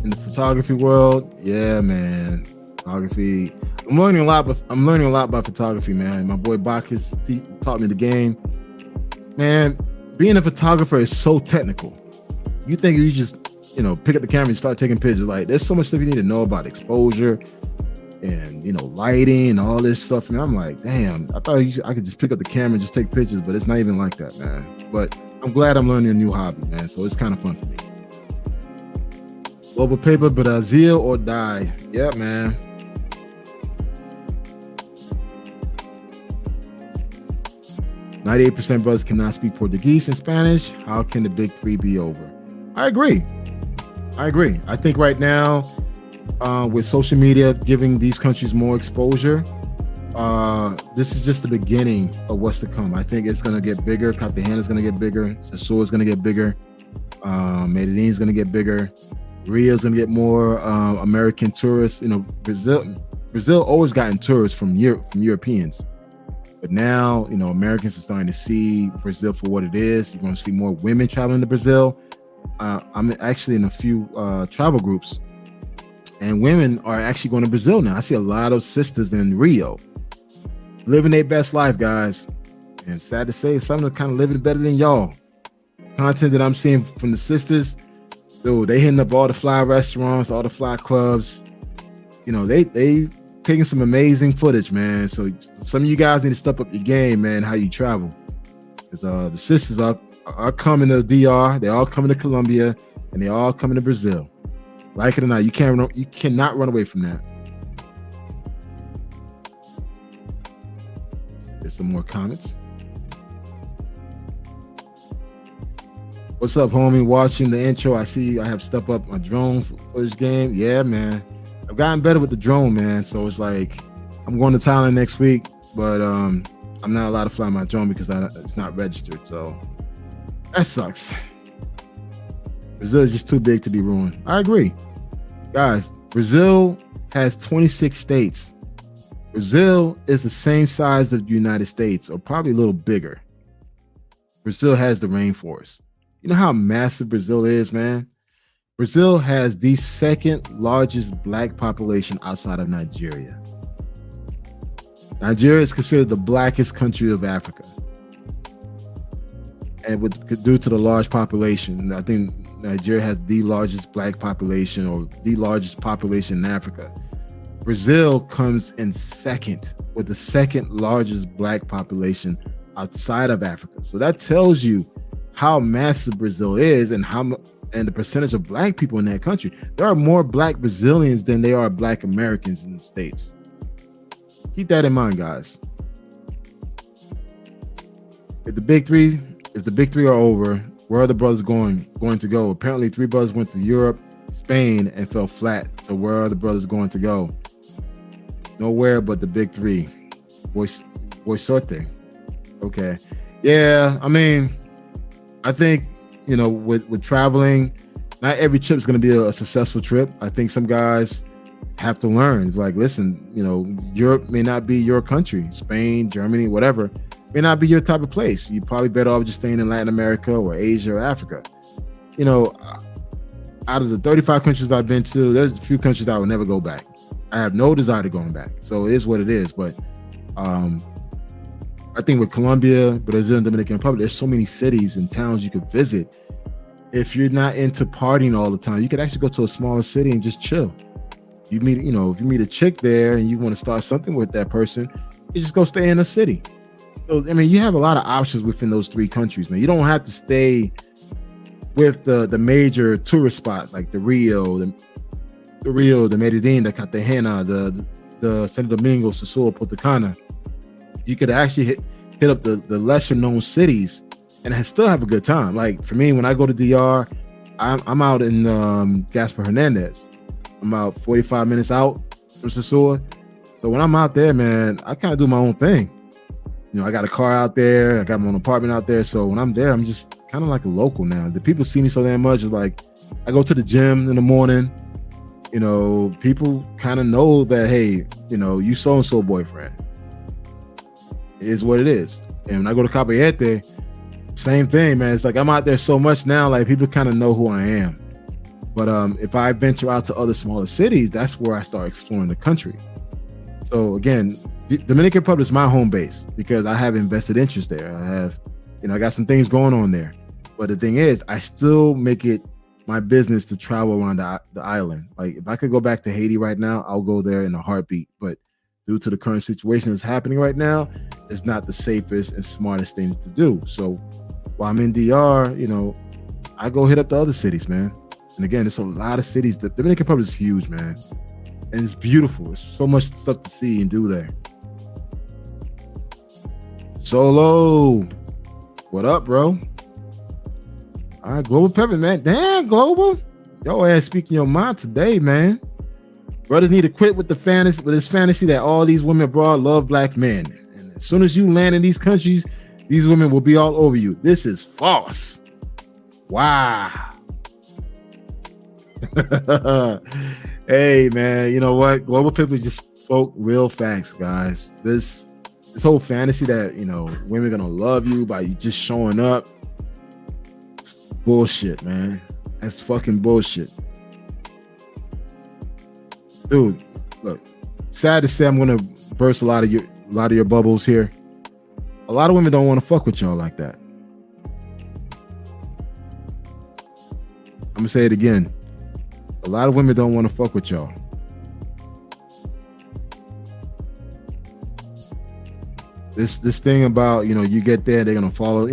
in the photography world. Yeah, man. Photography. I'm learning a lot about photography, man. My boy Bacchus taught me the game. Man, being a photographer is so technical. You think you just, pick up the camera and start taking pictures. Like, there's so much stuff you need to know about exposure and, lighting and all this stuff. And I'm like, damn, I thought I could just pick up the camera and just take pictures, but it's not even like that, man. But I'm glad I'm learning a new hobby, man. So it's kind of fun for me. Global paper, Brazil or die. Yeah, man. %98 brothers cannot speak Portuguese and Spanish. How can the big three be over? I agree. I think right now, with social media giving these countries more exposure, this is just the beginning of what's to come. I think it's going to get bigger. Cartagena is going to get bigger. Sassuolo is going to get bigger. Medellin is going to get bigger. Rio is going to get more American tourists. Brazil always gotten tourists from Europeans. But now, Americans are starting to see Brazil for what it is. You're going to see more women traveling to Brazil. I'm actually in a few travel groups, and women are actually going to Brazil now. I see a lot of sisters in Rio living their best life, guys. And sad to say, some of them kind of living better than y'all. Content that I'm seeing from the sisters, dude, they hitting up all the fly restaurants, all the fly clubs. They taking some amazing footage, man. So some of you guys need to step up your game, man, how you travel. Because the sisters are coming to DR, they all coming to Colombia, and they all coming to Brazil. Like it or not, you cannot run away from that. There's some more comments. What's up, homie? Watching the intro, I see I have stepped up my drone for this game. Yeah, man. I've gotten better with the drone, man. So it's like I'm going to Thailand next week, but I'm not allowed to fly my drone because it's not registered. So that sucks. Brazil is just too big to be ruined. I agree. Guys, Brazil has 26 states. Brazil is the same size of the United States, or probably a little bigger. Brazil has the rainforest. You know how massive Brazil is, man? Brazil has the second largest black population outside of Nigeria. Nigeria is considered the blackest country of Africa. And due to the large population, I think Nigeria has the largest black population, or the largest population in Africa. Brazil comes in second, with the second largest black population outside of Africa. So that tells you how massive Brazil is and the percentage of black people in that country. There are more black Brazilians than there are black Americans in the States. Keep that in mind, guys. If the big three are over, where are the brothers going to go? Apparently 3 brothers went to Europe, Spain, and fell flat. So where are the brothers going to go? Nowhere but the big 3. Boy sorte. Okay. Yeah, I think, with traveling, not every trip is going to be a successful trip. I think some guys have to learn. It's like, listen, Europe may not be your country. Spain, Germany, whatever, may not be your type of place. You're probably better off just staying in Latin America or Asia or Africa. out of the 35 countries I've been to, there's a few countries I will never go back. I have no desire to going back. So it is what it is. But I think with Colombia, Brazil, and Dominican Republic, there's so many cities and towns you could visit. If you're not into partying all the time, you could actually go to a smaller city and just chill. You meet, you know, if you meet a chick there and you want to start something with that person, you just go stay in a city. So, I mean, you have a lot of options within those 3 countries, man. You don't have to stay with the major tourist spots like the Rio, the Medellin, the Cartagena, the Santo Domingo, Sosúa, Punta Cana. You could actually hit up the lesser known cities and still have a good time. Like for me, when I go to DR, I'm out in Gaspar Hernandez. I'm about 45 minutes out from Sosúa. So when I'm out there, man, I kind of do my own thing. You know, I got a car out there. I got my own apartment out there. So when I'm there, I'm just kind of like a local now. The people see me so damn much. It's like I go to the gym in the morning. You know, people kind of know that, hey, you know, you so-and-so boyfriend. It is what it is. And when I go to Caballete, same thing, man. It's like I'm out there so much now, like people kind of know who I am. But if I venture out to other smaller cities, that's where I start exploring the country. So again, Dominican Republic is my home base because I have invested interest there. I have, you know, I got some things going on there. But the thing is, I still make it my business to travel around the island. Like if I could go back to Haiti right now, I'll go there in a heartbeat. But due to the current situation that's happening right now, it's not the safest and smartest thing to do. So while I'm in DR, you know, I go hit up the other cities, man. And again, there's a lot of cities. The Dominican Republic is huge, man. And it's beautiful. There's so much stuff to see and do there. Solo, what up, bro? All right, Global Pepper, man. Damn, Global. Yo ass speaking your mind today, man. Brothers need to quit with this fantasy that all these women abroad love black men. And as soon as you land in these countries, these women will be all over you. This is false. Wow. Hey, man, you know what? Global People just spoke real facts, guys. This whole fantasy that, you know, women gonna love you by you just showing up, it's bullshit, man. That's fucking bullshit. Dude, look, sad to say I'm gonna burst a lot of your bubbles here. A lot of women don't want to fuck with y'all like that. I'm gonna say it again. A lot of women don't want to fuck with y'all. This thing about, you know, you get there, they're gonna fall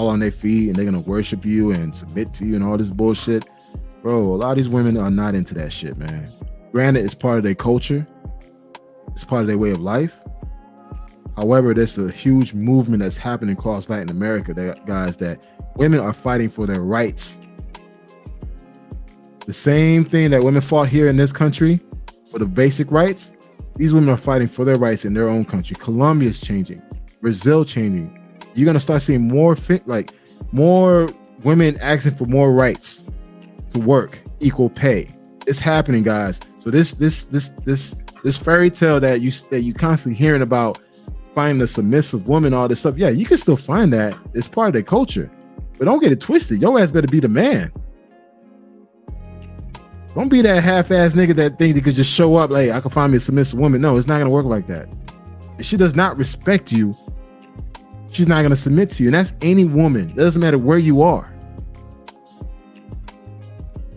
on their feet and they're gonna worship you and submit to you and all this bullshit. Bro, a lot of these women are not into that shit, man. Granted, it's part of their culture. It's part of their way of life. However, there's a huge movement that's happening across Latin America, that women are fighting for their rights. The same thing that women fought here in this country for the basic rights, these women are fighting for their rights in their own country. Colombia is changing. Brazil changing. You're gonna start seeing more women asking for more rights to work, equal pay. It's happening, guys. So this fairy tale that you constantly hearing about, finding a submissive woman, all this stuff. Yeah, you can still find that. It's part of their culture, but don't get it twisted. Your ass better be the man. Don't be that half-ass nigga that think you could just show up, like, I can find me a submissive woman. No, it's not gonna work like that. If she does not respect you, she's not gonna submit to you. And that's any woman. It doesn't matter where you are.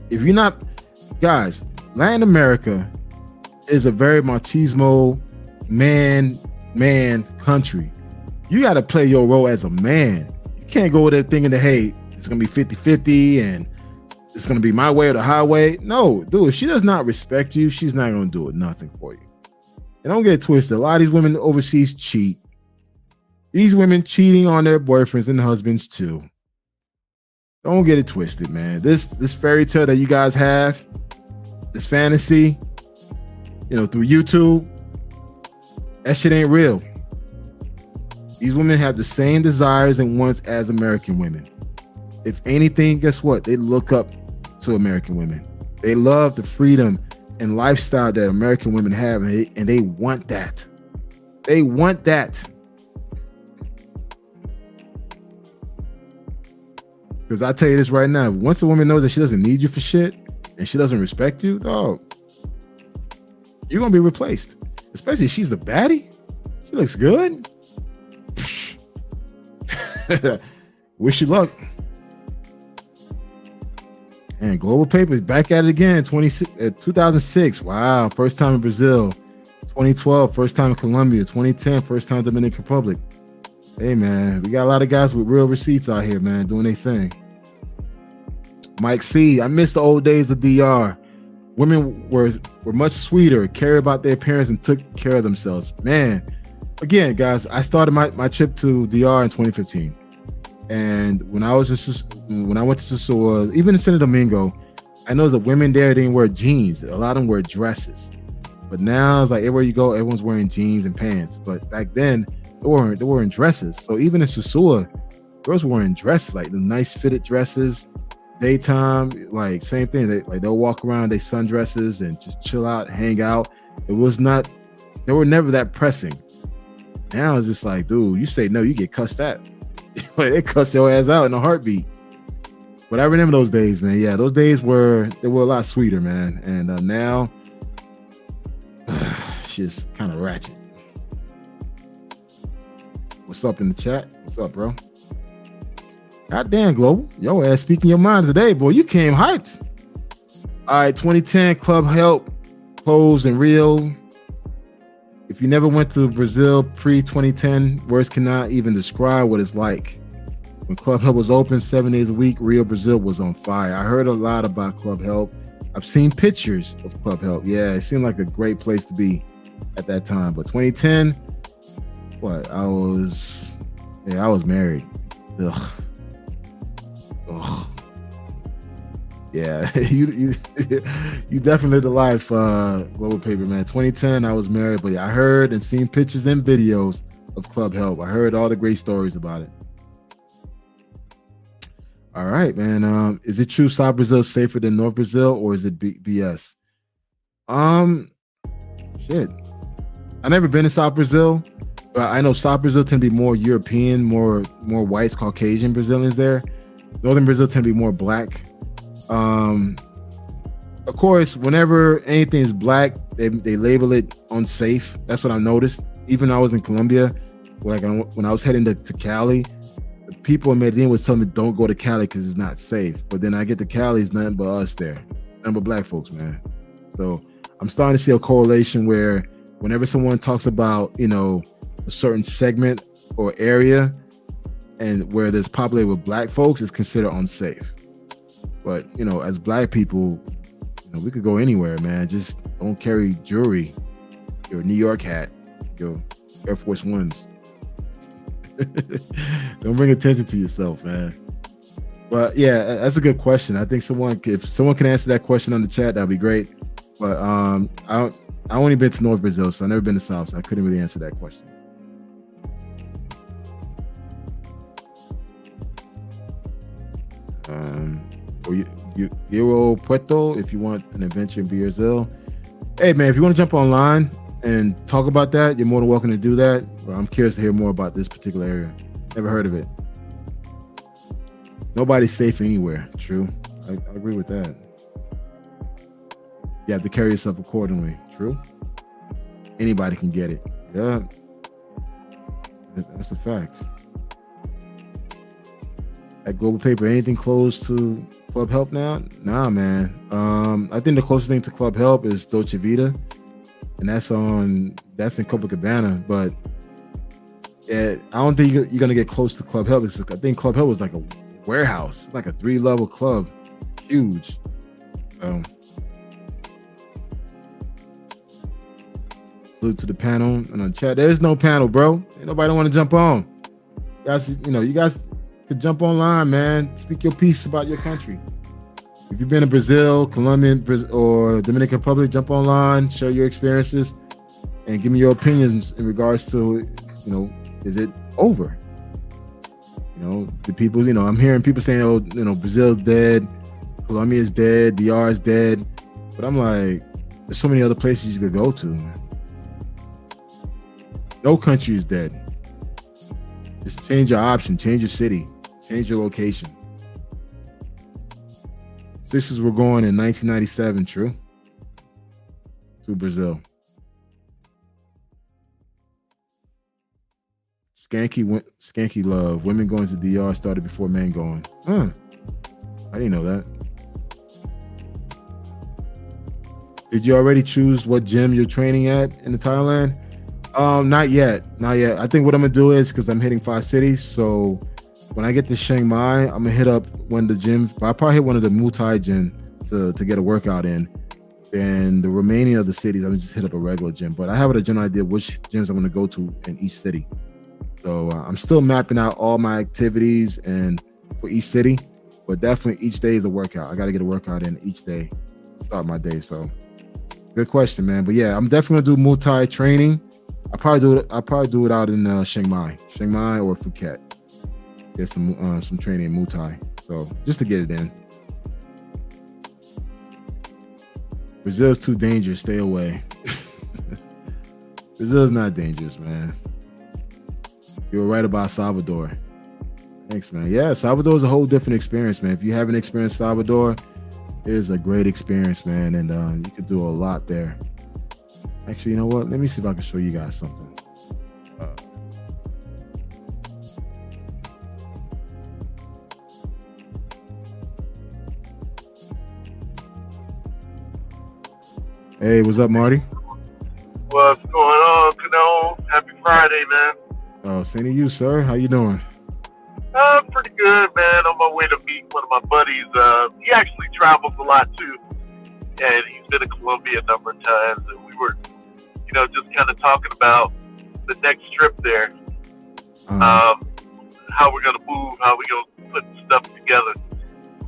If you're not, guys, Latin America is a very machismo, man country. You gotta play your role as a man. You can't go there thinking that, hey, it's gonna be 50-50 and it's gonna be my way or the highway. No, dude, if she does not respect you, she's not gonna do nothing for you. And don't get it twisted. A lot of these women overseas cheat. These women cheating on their boyfriends and husbands too. Don't get it twisted, man. This fairy tale that you guys have, this fantasy, you know, through YouTube, that shit ain't real. These women have the same desires and wants as American women. If anything, guess what? They look up to American women. They love the freedom and lifestyle that American women have, and they want that. They want that. Because I tell you this right now, once a woman knows that she doesn't need you for shit, and she doesn't respect you, dog, you're gonna be replaced. Especially if she's a baddie. She looks good. Wish you luck. And Global Papers back at it again. 2006. Wow, first time in Brazil. 2012, first time in Colombia. 2010, first time Dominican Republic. Hey man, we got a lot of guys with real receipts out here, man, doing their thing. Mike C. I miss the old days of DR. Women were much sweeter, cared about their appearance, and took care of themselves. Man, again, guys, I started my trip to DR in 2015. And when I went to Sosua, even in Santo Domingo, I know the women there didn't wear jeans. A lot of them wear dresses. But now it's like everywhere you go, everyone's wearing jeans and pants. But back then, they were wearing dresses. So even in Sosua, girls were wearing dresses, like the nice fitted dresses. Daytime, like same thing. They'll walk around their sundresses and just chill out, hang out. They were never that pressing. Now it's just like, dude, you say no, you get cussed at. They cuss your ass out in a heartbeat. But I remember those days, man. Yeah, those days were a lot sweeter, man. And now, she's kind of ratchet. What's up in the chat? What's up, bro? God damn, Global. Yo ass speaking your mind today, boy. You came hyped. All right, 2010 Club Help closed in Rio. If you never went to Brazil pre-2010, words cannot even describe what it's like. When Club Help was open 7 days a week, Rio, Brazil was on fire. I heard a lot about Club Help. I've seen pictures of Club Help. Yeah, it seemed like a great place to be at that time. But 2010, I was married. Ugh. Yeah, you definitely lived the life, Global Paper, man. 2010, I was married, but yeah, I heard and seen pictures and videos of Club Help. I heard all the great stories about it. All right, man. Is it true South Brazil is safer than North Brazil, or is it BS? Shit. I've never been to South Brazil, but I know South Brazil tend to be more European, more whites, Caucasian Brazilians there. Northern Brazil tend to be more black. Of course, whenever anything is black, they label it unsafe. That's what I noticed. Even when I was in Colombia, when I was heading to Cali, the people in Medellin was telling me don't go to Cali because it's not safe. But then I get to Cali, it's nothing but us there, nothing but black folks, man. So I'm starting to see a correlation where whenever someone talks about, a certain segment or area and where there's populated with black folks, it's considered unsafe. But, as black people, we could go anywhere, man. Just don't carry jewelry, your New York hat, your Air Force Ones. Don't bring attention to yourself, man. But yeah, that's a good question. I think if someone can answer that question on the chat, that'd be great. But I only been to North Brazil, so I've never been to South, so I couldn't really answer that question. Euro Puerto, if you want an adventure in Brazil. Hey man, if you want to jump online and talk about that, you're more than welcome to do that. Well, I'm curious to hear more about this particular area. Never heard of it. Nobody's safe anywhere. True. I agree with that. You have to carry yourself accordingly. True. Anybody can get it. Yeah. That's a fact. At Global Paper, anything close to Club Help now? Nah, man. I think the closest thing to Club Help is Dolce Vita, and that's in Copacabana. But yeah, I don't think you're gonna get close to Club Help. I think Club Help was like a warehouse, like a 3-level club, huge. So, salute to the panel and on the chat. There's no panel, bro. Ain't nobody want to jump on. You guys could jump online, man. Speak your piece about your country. If you've been to Brazil, Colombia, or Dominican Republic, jump online, share your experiences, and give me your opinions in regards to, is it over? The people, I'm hearing people saying, oh, Brazil's dead, Colombia's dead, DR is dead. But I'm like, there's so many other places you could go to, man. No country is dead. Just change your option, change your city, change your location. Sixers were going in 1997. True. To Brazil. Skanky love. Women going to DR started before men going. Huh. I didn't know that. Did you already choose what gym you're training at in the Thailand? Not yet. I think what I'm gonna do is, because I'm hitting 5 cities, so when I get to Chiang Mai, I'm gonna hit up one of the gyms. I'll probably hit one of the Muay Thai gym to get a workout in. And the remaining of the cities, I'm gonna just hit up a regular gym. But I have a general idea which gyms I'm gonna go to in each city. So I'm still mapping out all my activities and for each city, but definitely each day is a workout. I got to get a workout in each day to start my day. So good question, man. But yeah, I'm definitely gonna do Muay Thai training. I'll probably do it out in Chiang Mai or Phuket. Get some training in Muay Thai. So just to get it in. Brazil's too dangerous. Stay away. Brazil's not dangerous, man. You were right about Salvador. Thanks, man. Yeah, Salvador is a whole different experience, man. If you haven't experienced Salvador, it is a great experience, man, and you could do a lot there. Actually, you know what? Let me see if I can show you guys something. Hey, what's up, Marty? What's going on, Cano? Happy Friday, man. Oh, same to you, sir. How you doing? Pretty good, man. On my way to meet one of my buddies. He actually travels a lot, too. And he's been to Colombia a number of times. And we were, just kind of talking about the next trip there. How we're going to move, how we're going to put stuff together.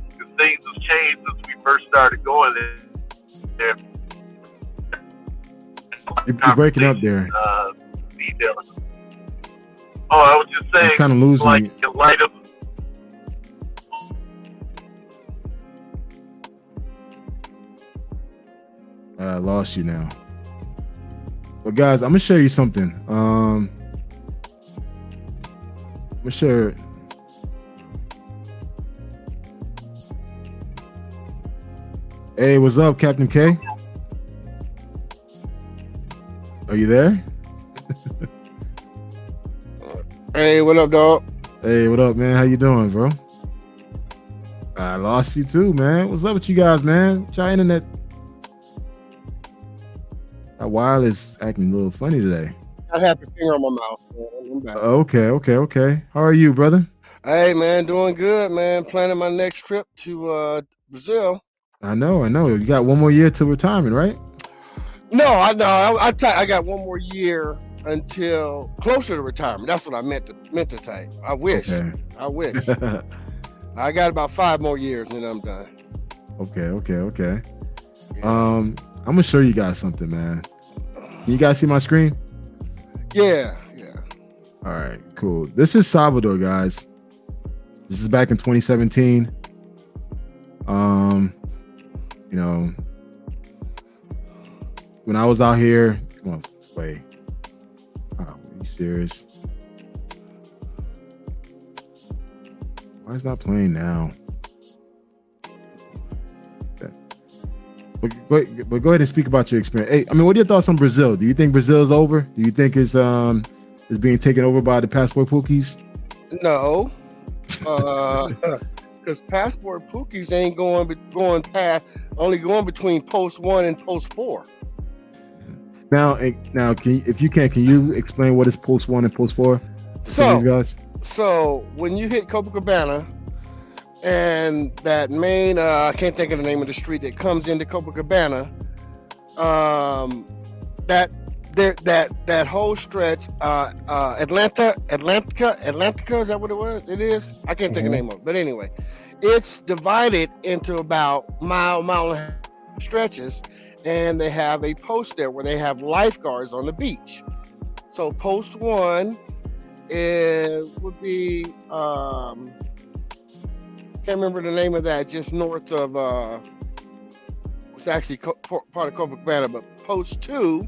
Because things have changed since we first started going there. You're breaking up there. I was just saying, I'm kind of losing. Like, in light of. I lost you now. But guys, I'm gonna show you something. I'm gonna share. Hey, what's up, Captain K? Are you there? Hey, what up, dog? Hey, what up, man? How you doing, bro? I lost you too, man. What's up with you guys, man? What's your internet? That wireless acting a little funny today. I have a finger on my mouth. Man. I'm back. Okay. How are you, brother? Hey, man, doing good, man. Planning my next trip to Brazil. I know. You got one more year to retirement, right? No, I know. I got one more year until closer to retirement. That's what I meant to type. I wish. Okay. I wish. I got about 5 more years and then I'm done. Okay. Yeah. I'm gonna show you guys something, man. Can you guys see my screen? Yeah. All right, cool. This is Salvador, guys. This is back in 2017. When I was out here, come on, play. Oh, are you serious? Why is it not playing now? Okay. But go ahead and speak about your experience. Hey, what are your thoughts on Brazil? Do you think Brazil is over? Do you think it's being taken over by the passport pookies? No. Because passport pookies ain't going past, only going between post 1 and post 4. Now, if you can you explain what is post 1 and post 4? So when you hit Copacabana and that main, I can't think of the name of the street that comes into Copacabana, that whole stretch, Atlantica, is that what it was? It is? I can't think of the name of it. But anyway, it's divided into about mile and a half stretches, and they have a post there where they have lifeguards on the beach. So post 1 would be, can't remember the name of that, just north of, it's actually part of Copacabana, but post 2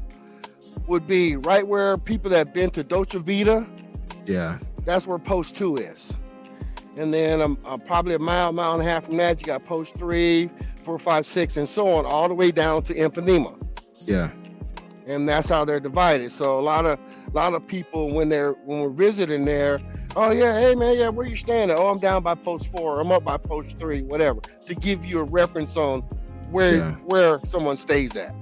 would be right where people that have been to Dolce Vita. Yeah. That's where post 2 is. and then probably a mile and a half from that, you got post 3, 4, 5, 6, and so on, all the way down to Ipanema. Yeah. And that's how they're divided. So a lot of people when we're visiting there, oh yeah, hey man, yeah, where you staying at? Oh, I'm down by post 4, I'm up by post 3, whatever, to give you a reference on where someone stays at.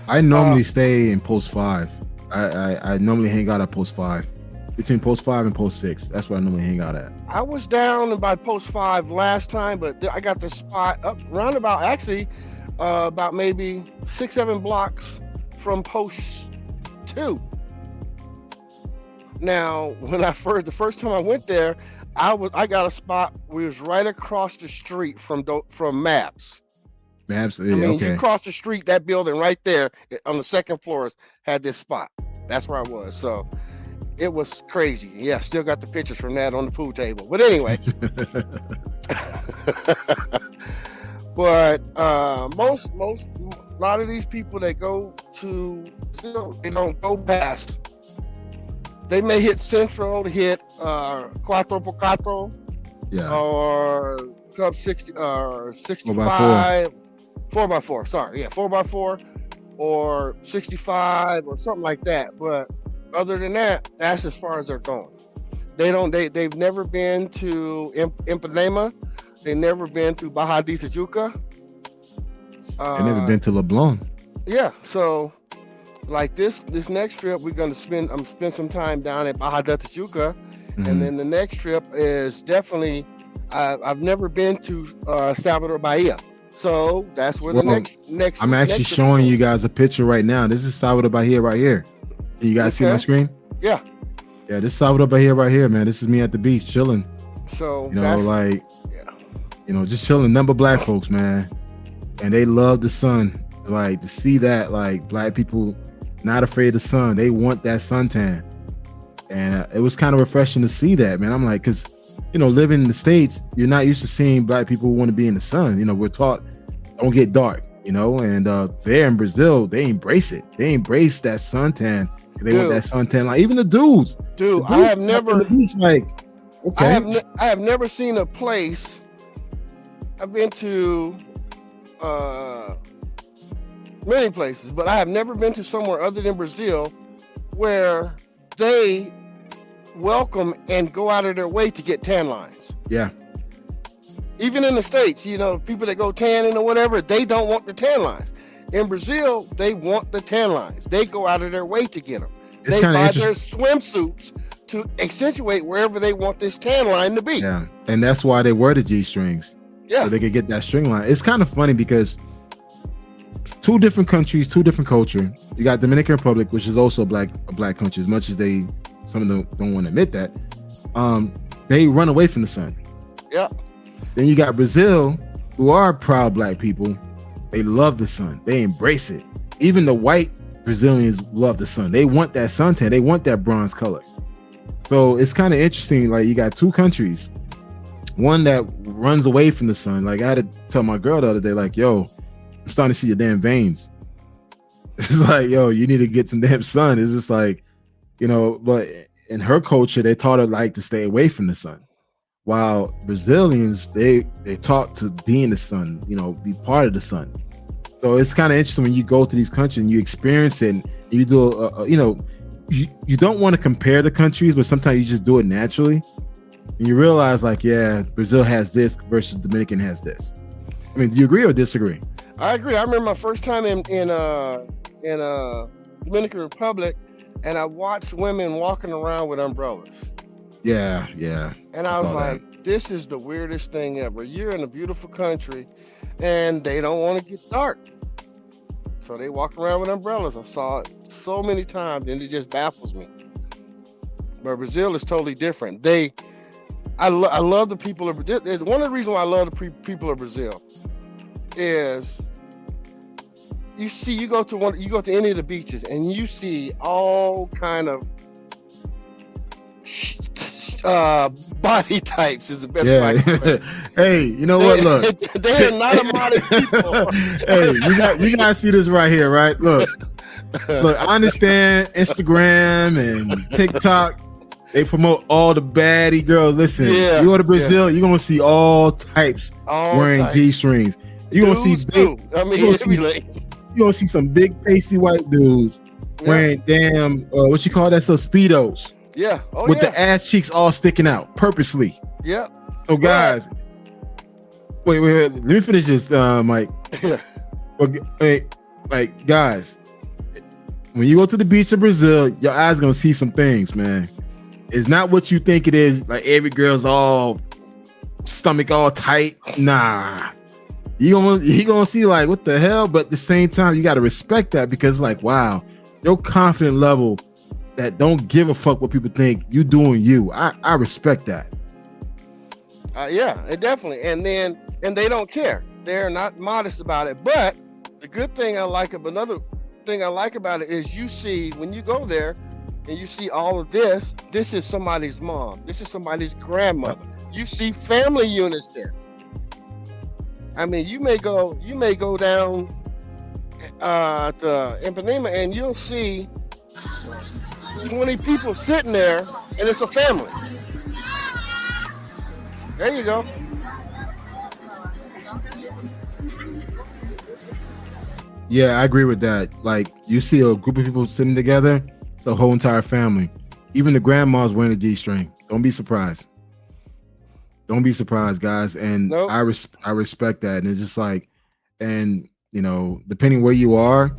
I normally stay in post 5. I normally hang out at post 5. Between post 5 and post 6. That's where I normally hang out at. I was down by post 5 last time, but I got the spot up roundabout, actually about maybe 6-7 blocks from post 2. Now, when the first time I went there, I got a spot. We was right across the street from Maps. Maps, yeah, okay. You cross the street, that building right there on the second floor had this spot. That's where I was. So it was crazy. Yeah, still got the pictures from that on the pool table. But anyway, but a lot of these people that go to, they don't go past. They may hit Central, hit Cuatro por Cuatro, yeah, or Club 60 or 65, 4x4. Sorry, yeah, 4x4 or 65 or something like that. But other than that, that's as far as they're going. They've never been to Ipanema. They've never been to Baja de Tijuca. They've never been to Leblon. Yeah, so like this next trip, we're gonna spend some time down at Baja de Tijuca, and then the next trip is definitely I've never been to Salvador Bahia, so that's where the next. I'm actually showing you guys a picture right now. This is Salvador Bahia right here. You guys see my screen? Yeah. Yeah, this is Salvador Bahia right here, man. This is me at the beach chilling. So just chilling. Number black folks, man, and they love the sun. Like to see that, like black people not afraid of the sun. They want that suntan, and it was kind of refreshing to see that, man. I'm like, because living in the States, you're not used to seeing black people who want to be in the sun. We're taught don't get dark, and there in Brazil, they embrace it. They embrace that suntan. They want that suntan. Like even the dudes. Dude, I have never. Like, okay. I have never seen a place. I've been to many places, but I have never been to somewhere other than Brazil where they welcome and go out of their way to get tan lines. Yeah. Even in the States, people that go tanning or whatever, they don't want the tan lines. In Brazil, they want the tan lines. They go out of their way to get them. They buy their swimsuits to accentuate wherever they want this tan line to be. Yeah, and that's why they wear the G-strings. Yeah. So they could get that string line. It's kind of funny because two different countries, two different culture. You got Dominican Republic, which is also a black country, as much as some of them don't want to admit that. They run away from the sun. Yeah. Then you got Brazil, who are proud black people. They love the sun. They embrace it. Even the white Brazilians love the sun. They want that suntan. They want that bronze color. So it's kind of interesting. Like you got two countries. One that runs away from the sun. Like I had to tell my girl the other day, like, yo, I'm starting to see your damn veins. It's like, yo, you need to get some damn sun. It's just like, but in her culture, they taught her like to stay away from the sun. While Brazilians, they're taught to be in the sun, be part of the sun. So it's kind of interesting when you go to these countries and you experience it and you do, you don't want to compare the countries, but sometimes you just do it naturally. And you realize like, yeah, Brazil has this versus Dominican has this. I mean, do you agree or disagree? I agree. I remember my first time in Dominican Republic, and I watched women walking around with umbrellas. Yeah. And I was like, this is the weirdest thing ever. You're in a beautiful country, and they don't want to get dark. So they walk around with umbrellas. I saw it so many times, and it just baffles me. But Brazil is totally different. I love the people of Brazil. One of the reasons why I love the people of Brazil is you go to any of the beaches and you see all kind of body types is the best way to put it. Hey, you know what? Look, they're not a modern people. Hey, you guys see this right here, right? Look, I understand Instagram and TikTok. They promote all the baddie girls. Listen, you go to Brazil, you're gonna see all types wearing G-strings. You're gonna see big. You're gonna see some big pasty white dudes wearing damn what you call that stuff, Speedos. Yeah. With the ass cheeks all sticking out purposely. Yeah. So guys, wait. Let me finish this, Mike. Like guys, when you go to the beach in Brazil, your eyes gonna see some things, man. It's not what you think it is. Like every girl's all stomach all tight. Nah, he gonna see like what the hell. But at the same time, you gotta respect that because like wow, your confident level that don't give a fuck what people think. You doing you. I respect that. Yeah, it definitely. And they don't care. They're not modest about it. But the good thing another thing I like about it is you see when you go there and you see all of this. This is somebody's mom. This is somebody's grandmother. You see family units there. I mean, you may go down to Ipanema and you'll see 20 people sitting there, and it's a family. There you go. Yeah, I agree with that. Like, you see a group of people sitting together, it's a whole entire family. Even the grandma's wearing a G-string. Don't be surprised. Don't be surprised, guys. And nope. I respect that. And it's just like, and you know, depending where you are,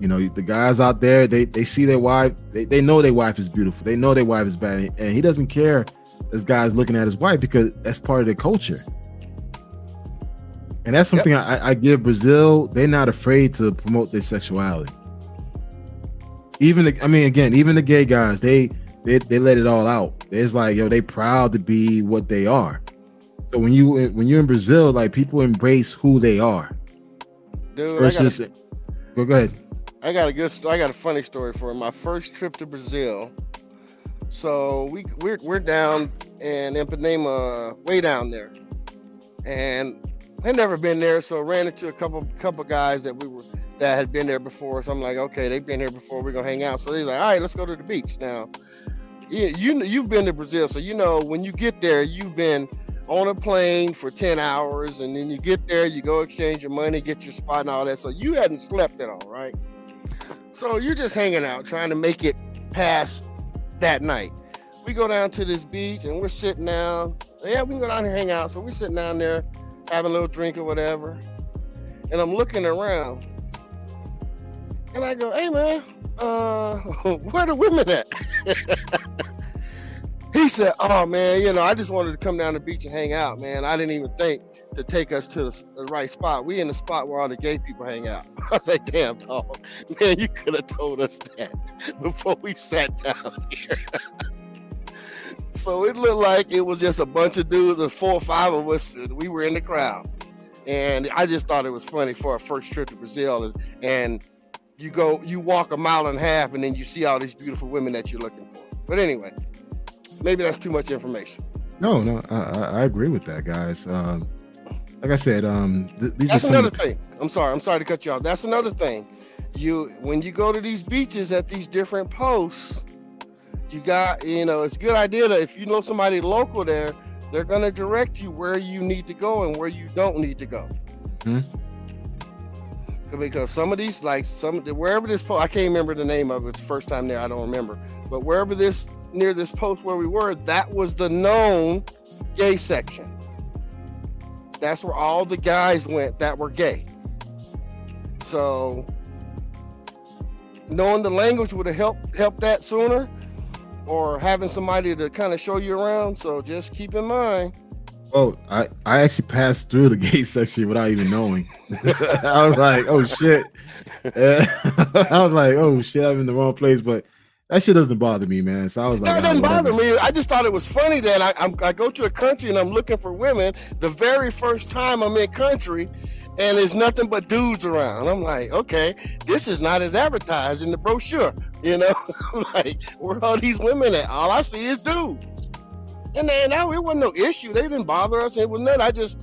you know, the guys out there, they see their wife, they know their wife is beautiful. They know their wife is bad. And he doesn't care this guy's looking at his wife because that's part of their culture. And that's something I give Brazil. They're not afraid to promote their sexuality. Even the gay guys, they let it all out. It's like, yo, they proud to be what they are. So when you're in Brazil, like people embrace who they are. Dude, go ahead. I got a funny story for my first trip to Brazil. So we're down in Ipanema, way down there, and I'd never been there, so ran into a couple guys that had been there before. So I'm like, okay, they've been here before. We're gonna hang out. So they're like, all right, let's go to the beach. Now, you've been to Brazil, so you know when you get there, you've been on a plane for 10 hours, and then you get there, you go exchange your money, get your spot and all that. So you hadn't slept at all, right? So you're just hanging out, trying to make it past that night. We go down to this beach and we're sitting down. Yeah, we can go down here and hang out. So we're sitting down there, having a little drink or whatever. And I'm looking around. And I go, hey man, where the women at? He said, oh man, you know, I just wanted to come down the beach and hang out, man. I didn't even think to take us to the right spot. We in the spot where all the gay people hang out. I was like, damn dog, man, you could have told us that before we sat down here. So it looked like it was just a bunch of dudes, the 4 or 5 of us, we were in the crowd. And I just thought it was funny for our first trip to Brazil. And you walk a mile and a half and then you see all these beautiful women that you're looking for. But anyway, maybe that's too much information. No, I agree with that, guys. Like I said, that's another thing. I'm sorry to cut you off. That's another thing. When you go to these beaches at these different posts, you got, you know, it's a good idea that if you know somebody local there, they're going to direct you where you need to go and where you don't need to go. Because some of these, wherever this post, I can't remember the name of it. It's the first time there, I don't remember. But wherever near this post where we were, that was the known gay section. That's where all the guys went that were gay. So knowing the language would have helped that sooner, or having somebody to kind of show you around. So just keep in mind. Oh, I actually passed through the gay section without even knowing. I was like, oh shit. I was like, oh shit, I'm in the wrong place. But that shit doesn't bother me, man. So I was like, that doesn't bother me. I just thought it was funny that I go to a country and I'm looking for women the very first time I'm in country, and there's nothing but dudes around. I'm like, okay, this is not as advertised in the brochure, you know? Like, where are all these women at? All I see is dudes. And then it wasn't no issue. They didn't bother us. It was nothing. I just,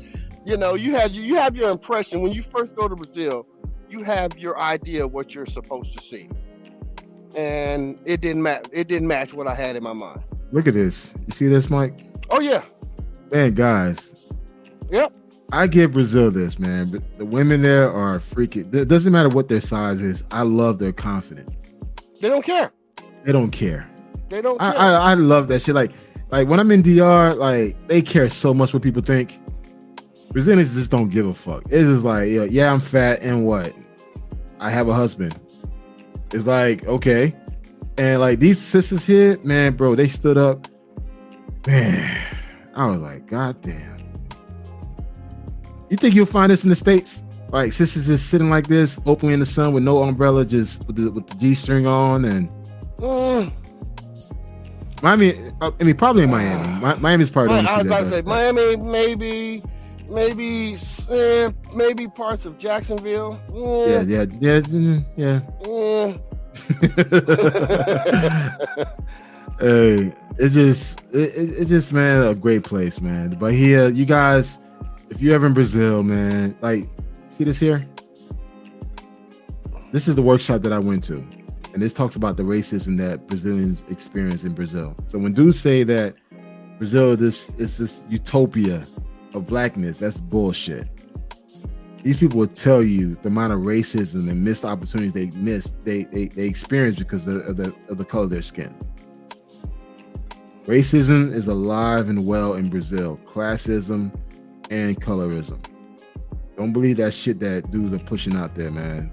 you know, you have your impression. When you first go to Brazil, you have your idea of what you're supposed to see. and it didn't match. It didn't match what I had in my mind. Look at this. You see this, Mike? Oh yeah. Man, guys. Yep. I give Brazil this, man. But the women there are freaking. It doesn't matter what their size is. I love their confidence. They don't care. They don't care. They don't care. I love that shit. Like when I'm in DR, like they care so much what people think. Brazilians just don't give a fuck. It's just like, yeah, I'm fat and what? I have a husband. It's like, okay. And like these sisters here, man, bro, they stood up. Man, I was like, God damn. You think you'll find this in the States? Like sisters just sitting like this, openly in the sun with no umbrella, just with the G-string on and Miami. I mean, probably in Miami. Miami's part of. I was about to say Miami, maybe parts of Jacksonville. Yeah. Hey, it's just man, a great place, man. But here, you guys, if you're ever in Brazil, man, like, see this here? This is the workshop that I went to. And this talks about the racism that Brazilians experience in Brazil. So when dudes say that Brazil is this utopia of blackness, that's bullshit. These people will tell you the amount of racism and missed opportunities they experience because of the color of their skin. Racism is alive and well in Brazil. Classism and colorism. Don't believe that shit that dudes are pushing out there, man.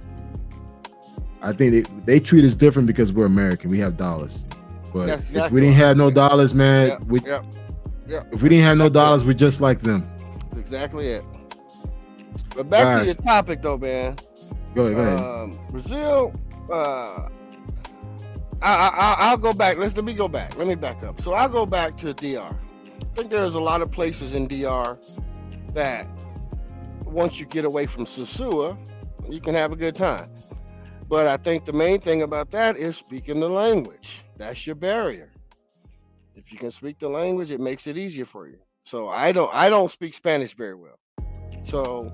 I think they treat us different because we're American. We have dollars. But if we didn't have no dollars, man, if we didn't have no dollars, we're just like them. Exactly it. But back to your topic, though, man. Go ahead. Brazil. I'll go back. Let me go back. Let me back up. So I'll go back to DR. I think there's a lot of places in DR that once you get away from Sosua, you can have a good time. But I think the main thing about that is speaking the language. That's your barrier. If you can speak the language, it makes it easier for you. So I don't speak Spanish very well. So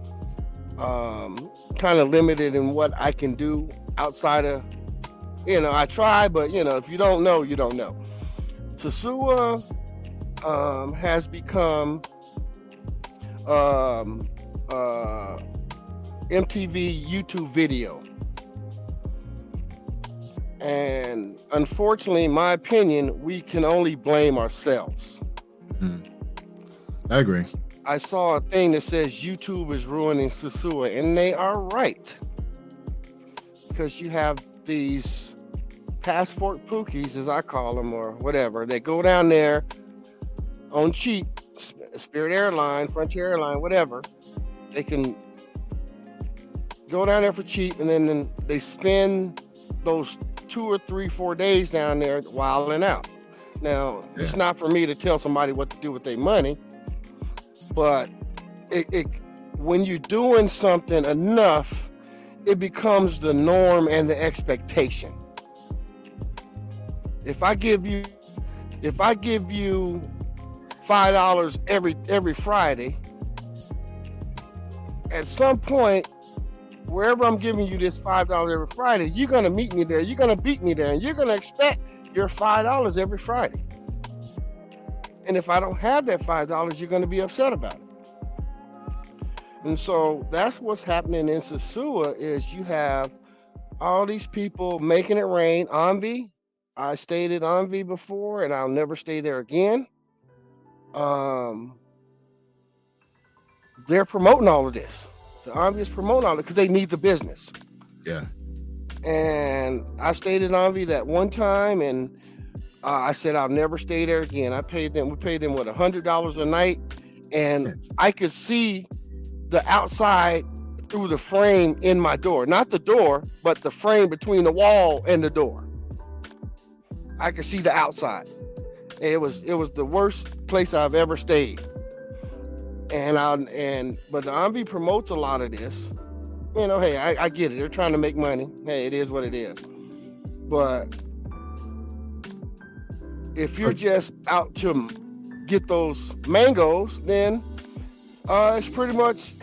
kind of limited in what I can do outside of, I try, but if you don't know, you don't know. Sosua has become MTV YouTube video. And unfortunately, in my opinion, we can only blame ourselves. I agree. I saw a thing that says YouTube is ruining Sosua, and they are right. Because you have these passport pookies, as I call them, or whatever. They go down there on cheap, Spirit Airline, Frontier Airline, whatever. They can go down there for cheap, and then they spend those 2 or 3, 4 days down there wilding out. Now, it's not for me to tell somebody what to do with their money, but when you're doing something enough, it becomes the norm and the expectation. If I give you $5 every Friday, at some point, wherever I'm giving you this $5 every Friday, you're gonna meet me there. You're gonna beat me there, and you're gonna expect your $5 every Friday. And if I don't have that $5, you're gonna be upset about it. And so that's what's happening in Sosua is you have all these people making it rain. Envy, I stayed at Envy before, and I'll never stay there again. They're promoting all of this. The Envy is promoting all of it because they need the business. Yeah. And I stayed at Envy that one time, and I said I'll never stay there again. We paid them what, $100 a night, and I could see the outside through the frame in my door. Not the door, but the frame between the wall and the door. I could see the outside. It was the worst place I've ever stayed. But the Envy promotes a lot of this. Hey, I get it. They're trying to make money. Hey, it is what it is. But if you're just out to get those mangoes, then it's pretty much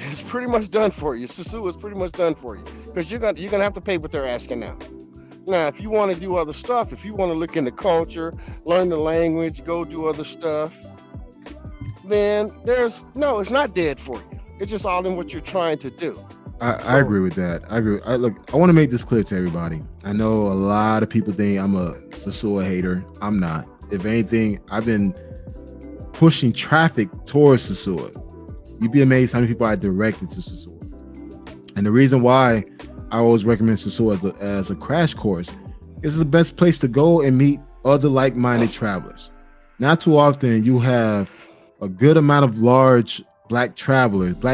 done for you. Sosua is pretty much done for you because you're gonna have to pay what they're asking now. Now, if you want to do other stuff, if you want to look into culture, learn the language, go do other stuff, then it's not dead for you. It's just all in what you're trying to do. I agree with that. I agree. I want to make this clear to everybody. I know a lot of people think I'm a Sosua hater. I'm not. If anything, I've been pushing traffic towards Sosua. You'd be amazed how many people I directed to Sosua. And the reason why I always recommend Sosua as a crash course is it's the best place to go and meet other like-minded travelers. Not too often you have a good amount of large black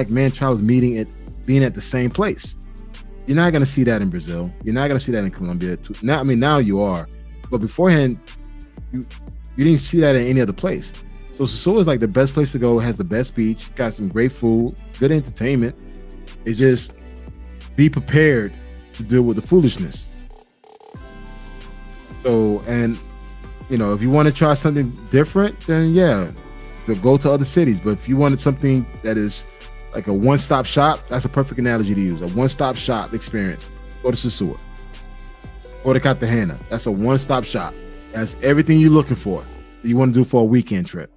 men travelers being at the same place. You're not going to see that in Brazil. You're not going to see that in Colombia. Now you are, but beforehand, you didn't see that in any other place. So Sosua is like the best place to go. It has the best beach, got some great food, good entertainment. It's just be prepared to deal with the foolishness. So, and if you want to try something different, then go to other cities. But if you wanted something that is like a one-stop shop, that's a perfect analogy to use. A one-stop shop experience. Go to Sosua. Or to Cartagena. That's a one-stop shop. That's everything you're looking for. That you want to do for a weekend trip.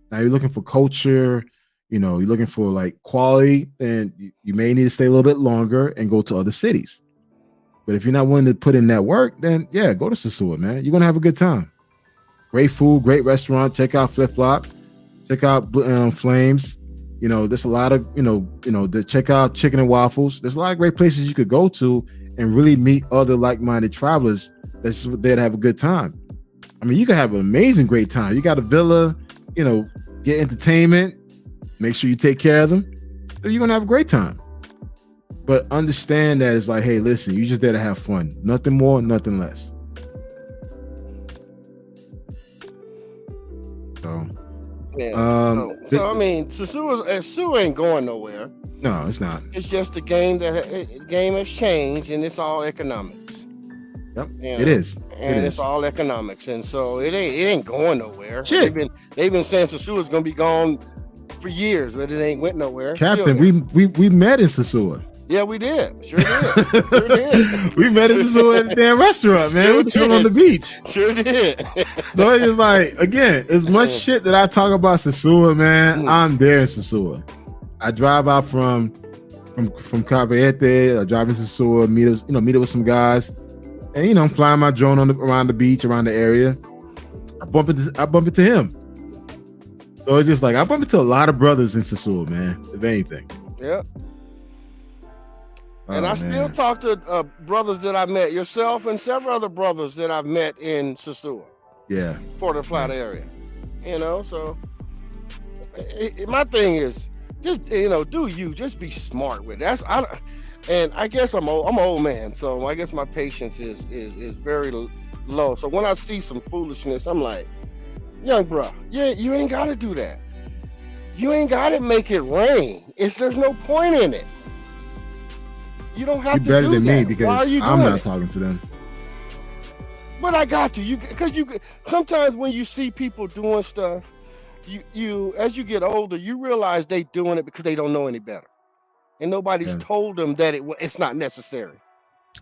Now you're looking for culture, you're looking for like quality, then you may need to stay a little bit longer and go to other cities. But if you're not willing to put in that work, then go to Sosua, man. You're gonna have a good time. Great food, great restaurant. Check out Flip Flop. Check out Flames. There's a lot of check out Chicken and Waffles. There's a lot of great places you could go to and really meet other like-minded travelers that's there to have a good time. I mean, you can have an amazing great time. You got a villa, get entertainment, make sure you take care of them. You're gonna have a great time. But understand that it's like, hey, listen, you're just there to have fun. Nothing more, nothing less. So I mean, Sosua ain't going nowhere. No, it's not. It's just a game game has changed, and it's all economics. Yep, it is. And it's all economics, and so it ain't going nowhere. Shit. They've been saying Sosua's gonna be gone for years, but it ain't went nowhere. Captain, we met in Sosua. Yeah, we did. Sure did. We met in Sosua at the damn restaurant, man. We chilling on the beach. Sure did. So it's just like, again, as much shit that I talk about Sosua, man, I'm there in Sosua. I drive out from Cabarete, I drive into Sosua, meet up with some guys. And I'm flying my drone around the beach, around the area. I bump into him. So it's just like I bump into a lot of brothers in Sosua, man. If anything. Yeah. And I still talk to brothers that I've met, yourself and several other brothers that I've met in Sosua. Yeah. Port of Plata area. So my thing is just just be smart with it. And I guess I'm an old man, so I guess my patience is very low. So when I see some foolishness, I'm like, young bro, you ain't got to do that. You ain't got to make it rain. There's no point in it. You don't have to do that. You're better than me because I'm not talking to them. But I got to. Because sometimes when you see people doing stuff, you as you get older, you realize they doing it because they don't know any better. And nobody's told them that it's not necessary.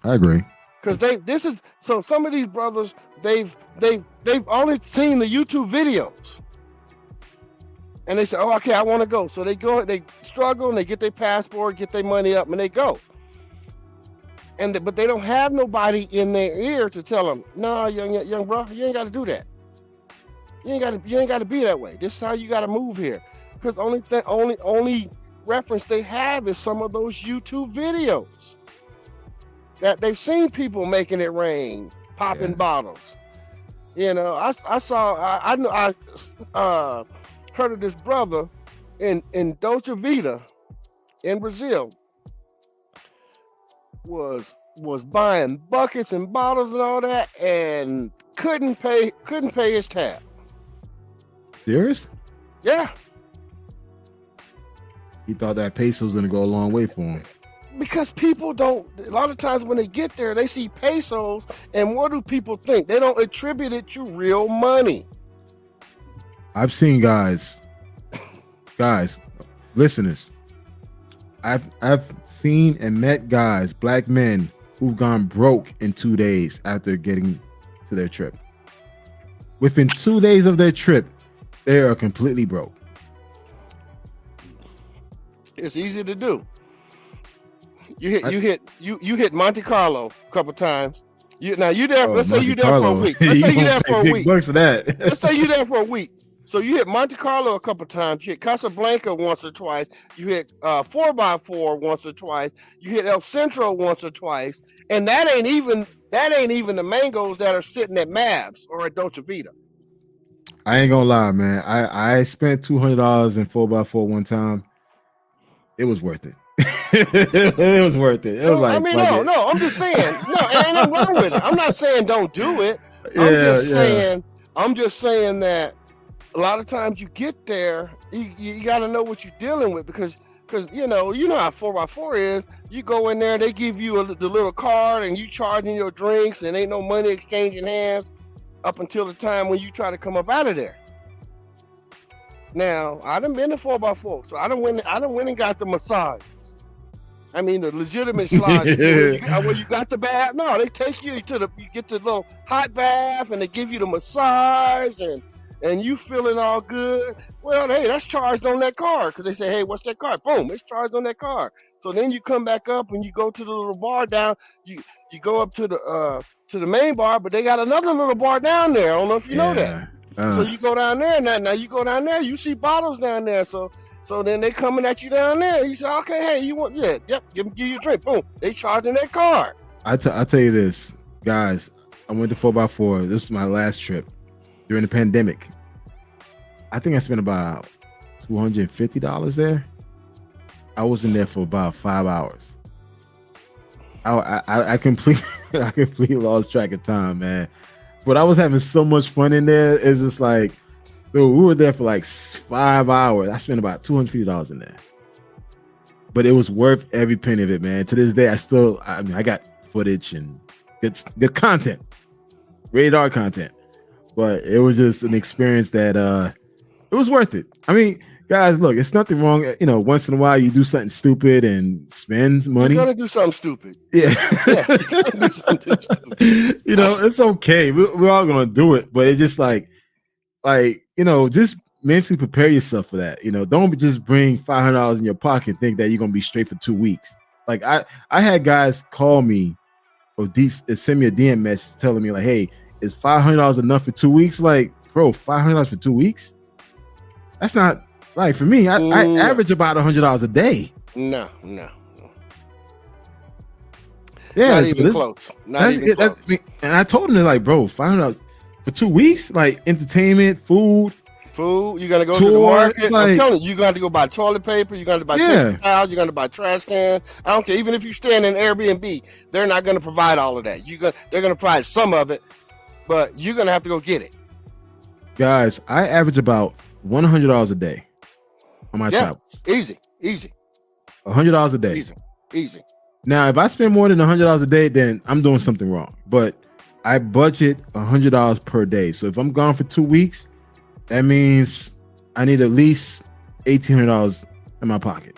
I agree. Because some of these brothers, they've only seen the YouTube videos. And they say, oh, okay, I want to go. So they go, they struggle, and they get their passport, get their money up, and they go. But they don't have nobody in their ear to tell them, no, young bro, you ain't got to do that. You ain't got to be that way. This is how you got to move here. Because only reference they have is some of those YouTube videos that they've seen people making it rain, popping bottles. I heard of this brother in Dolce Vita in Brazil was buying buckets and bottles and all that and couldn't pay his tab. Serious? Yeah. He thought that peso was going to go a long way for him. Because people don't, a lot of times when they get there, they see pesos, and what do people think? They don't attribute it to real money. I've seen guys, listeners, I've seen and met guys, black men, who've gone broke in 2 days after getting to their trip. Within 2 days of their trip, they are completely broke. It's easy to do. You hit Monte Carlo a couple times. You there. Let's say you there for a week. Let's say you there for a week. Bucks for that. Let's say you there for a week. So you hit Monte Carlo a couple times. You hit Casablanca once or twice. You hit 4x4 once or twice. You hit El Centro once or twice. And that ain't even the mangoes that are sitting at Mavs or at Dolce Vita. I ain't gonna lie, man. I spent $200 in 4x4 one time. It was worth it. It was worth it. It was like, no. I'm just saying, no, ain't nothing wrong with it. I'm not saying don't do it. I'm just saying that a lot of times you get there, you got to know what you're dealing with because you know how 4x4 is. You go in there, they give you the little card, and you charging your drinks, and ain't no money exchanging hands up until the time when you try to come up out of there. Now, I done been to 4x4, so I done went and got the massage. I mean, the legitimate slides where you got the bath. No, they take you you get the little hot bath, and they give you the massage, and you feeling all good. Well, hey, that's charged on that card because they say, hey, what's that card? Boom, it's charged on that card. So then you come back up and you go to the little bar down. You go up to the main bar, but they got another little bar down there. I don't know if you know that. So you go down there now you go down there, you see bottles down there. So then they coming at you down there. You say, okay, hey, you want, give you a drink. Boom, they charging that card. I tell you this, guys, I went to 4x4. This is my last trip during the pandemic. I think I spent about $250 there. I was in there for about 5 hours. I completely lost track of time, man. But I was having so much fun in there. It's just like, dude, we were there for like 5 hours. I spent about $250 in there. But it was worth every penny of it, man. To this day, I got footage and good content, rated R content. But it was just an experience that it was worth it. I mean, guys, look, it's nothing wrong. You know, once in a while you do something stupid and spend money. You gotta do something stupid. Yeah. You gotta do something stupid. You know, it's okay. We're all gonna do it, but it's just like, you know, just mentally prepare yourself for that. You know, don't just bring $500 in your pocket and think that you're gonna be straight for 2 weeks. Like I had guys call me or send me a DM message telling me like, hey, is $500 enough for 2 weeks? Like, bro, $500 for 2 weeks? That's not like for me. I average about $100 a day. No. Yeah, not even close. Not even close. And I told him, like, bro, $500 for 2 weeks, like entertainment, food. You gotta go to the market. Like, I'm telling you, you got to go buy toilet paper. You got to buy paper towels. You got to buy trash cans. I don't care. Even if you stay in an Airbnb, they're not going to provide all of that. They're going to provide some of it, but you're going to have to go get it. Guys, I average about $100 a day on my travels. Easy. $100 a day. Easy. Now, if I spend more than $100 a day, then I'm doing something wrong. But I budget $100 per day. So if I'm gone for 2 weeks, that means I need at least $1,800 in my pocket.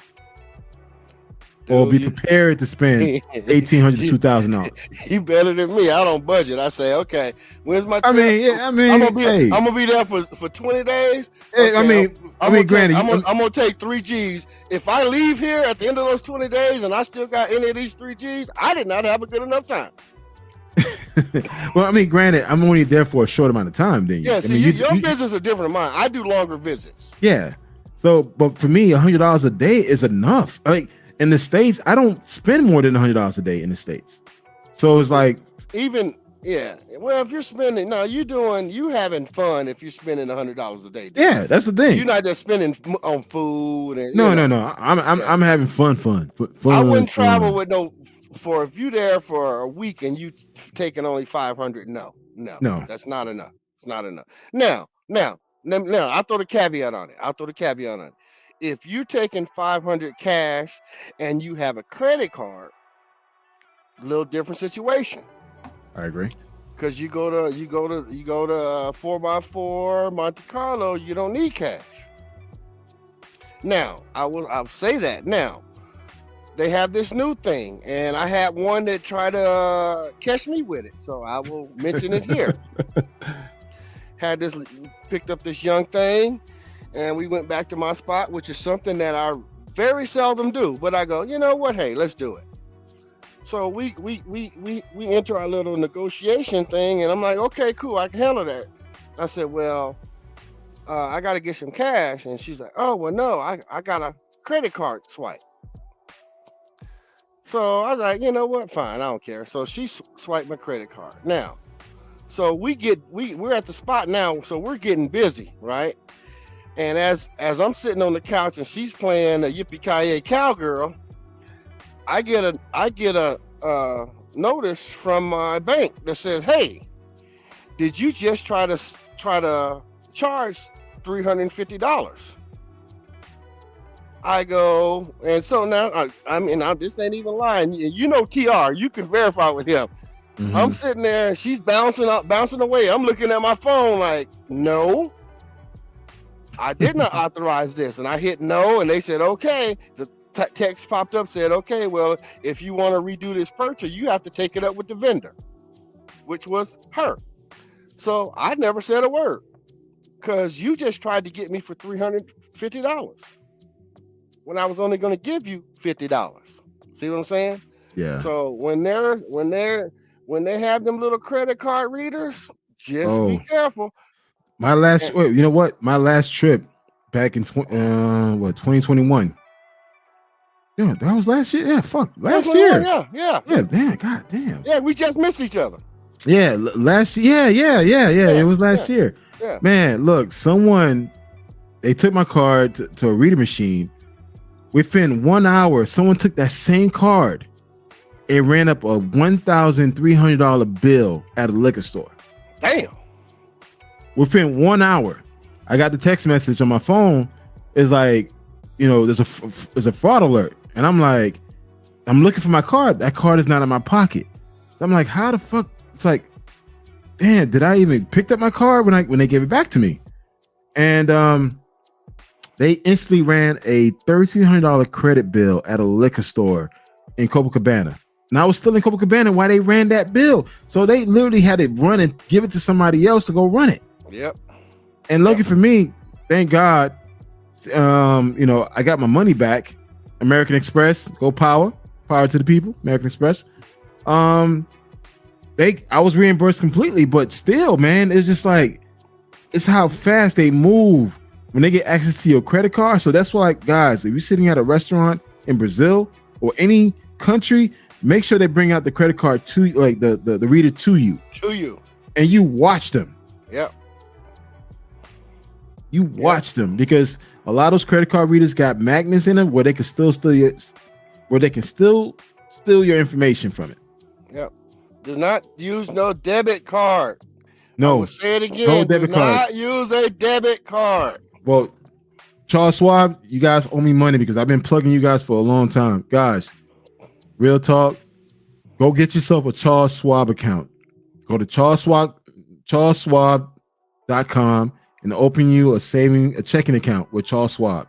Or be prepared to spend $1,800 to $2,000. You better than me. I don't budget. I say, okay, when's my trip? I'm gonna be there for 20 days. Okay, granted, I'm gonna take 3 G's. If I leave here at the end of those 20 days and I still got any of these 3 G's, I did not have a good enough time. Well, I mean, granted, I'm only there for a short amount of time. Then, yeah. Your business are different than mine. I do longer visits. Yeah. So, but for me, $100 a day is enough. Like in the States, I don't spend more than $100 a day in the States. So it's like Well, if you're spending, you having fun if you're spending $100 a day. Yeah, that's the thing. You're not just spending on food and no. I'm having fun. I wouldn't travel with if you there for a week and you taking only 500. No, that's not enough. It's not enough. Now, I'll throw the caveat on it. If you're taking 500 cash and you have a credit card, a little different situation. I agree. Because you go to 4x4 Monte Carlo, you don't need cash. Now, I'll say that. Now, they have this new thing, and I had one that tried to catch me with it, so I will mention it here. Picked up this young thing, and we went back to my spot, which is something that I very seldom do. But I go, you know what? Hey, let's do it. So we enter our little negotiation thing, and I'm like, okay, cool, I can handle that. I said, well, I got to get some cash, and she's like, oh, well, no, I got a credit card swipe. So I was like, you know what? Fine, I don't care. So she swiped my credit card. Now, so we're at the spot now, so we're getting busy, right? And as I'm sitting on the couch and she's playing a Yippee-Ki-Yay Cowgirl, I get a notice from my bank that says, "Hey, did you just try to charge $350?" I go, and so now I'm just ain't even lying. You know, TR, you can verify with him. Mm-hmm. I'm sitting there, and she's bouncing away. I'm looking at my phone like, no, I did not authorize this. And I hit no, and they said, okay. The text popped up, said, okay, well, if you want to redo this purchase, you have to take it up with the vendor, which was her. So I never said a word because you just tried to get me for $350 when I was only going to give you $50. See what I'm saying? Yeah. So when they have them little credit card readers, just be careful. My last, you know what? My last trip back in 2021. Yeah, that was last year. Yeah, last year. Yeah. Damn, god damn. Yeah, we just missed each other. Yeah, last year. Yeah. It was last year. Yeah. Man, look, they took my card to a reader machine. Within 1 hour, someone took that same card and ran up a $1,300 bill at a liquor store. Damn. Within 1 hour, I got the text message on my phone. It's like, there's a fraud alert. And I'm like, I'm looking for my card. That card is not in my pocket. So I'm like, how the fuck? It's like, damn, did I even pick up my card when they gave it back to me? And they instantly ran a $1,300 credit bill at a liquor store in Copacabana. And I was still in Copacabana while they ran that bill. So they literally had it run and give it to somebody else to go run it. Yep. And lucky for me, thank God, I got my money back. American Express, go power to the people. American Express. I was reimbursed completely, but still, man, it's just like, it's how fast they move when they get access to your credit card. So that's why, guys, if you're sitting at a restaurant in Brazil or any country, make sure they bring out the credit card to like the reader to you. And you watch them. Yep. You watch them because a lot of those credit card readers got magnets in them where they can still steal your information from it. Yep. Do not use no debit card. No. I will say it again. No debit cards. Not use a debit card. Well, Charles Schwab, you guys owe me money because I've been plugging you guys for a long time. Guys, real talk. Go get yourself a Charles Schwab account. Go to charlesschwab.com and open you a checking account with Charles Schwab.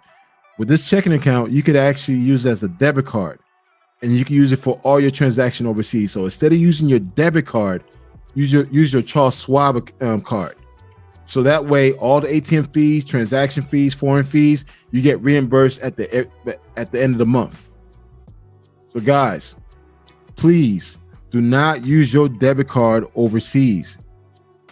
With this checking account, you could actually use it as a debit card, and you can use it for all your transaction overseas. So instead of using your debit card, use your Charles Schwab card. So that way, all the ATM fees, transaction fees, foreign fees, you get reimbursed at the end of the month. So guys, please do not use your debit card overseas.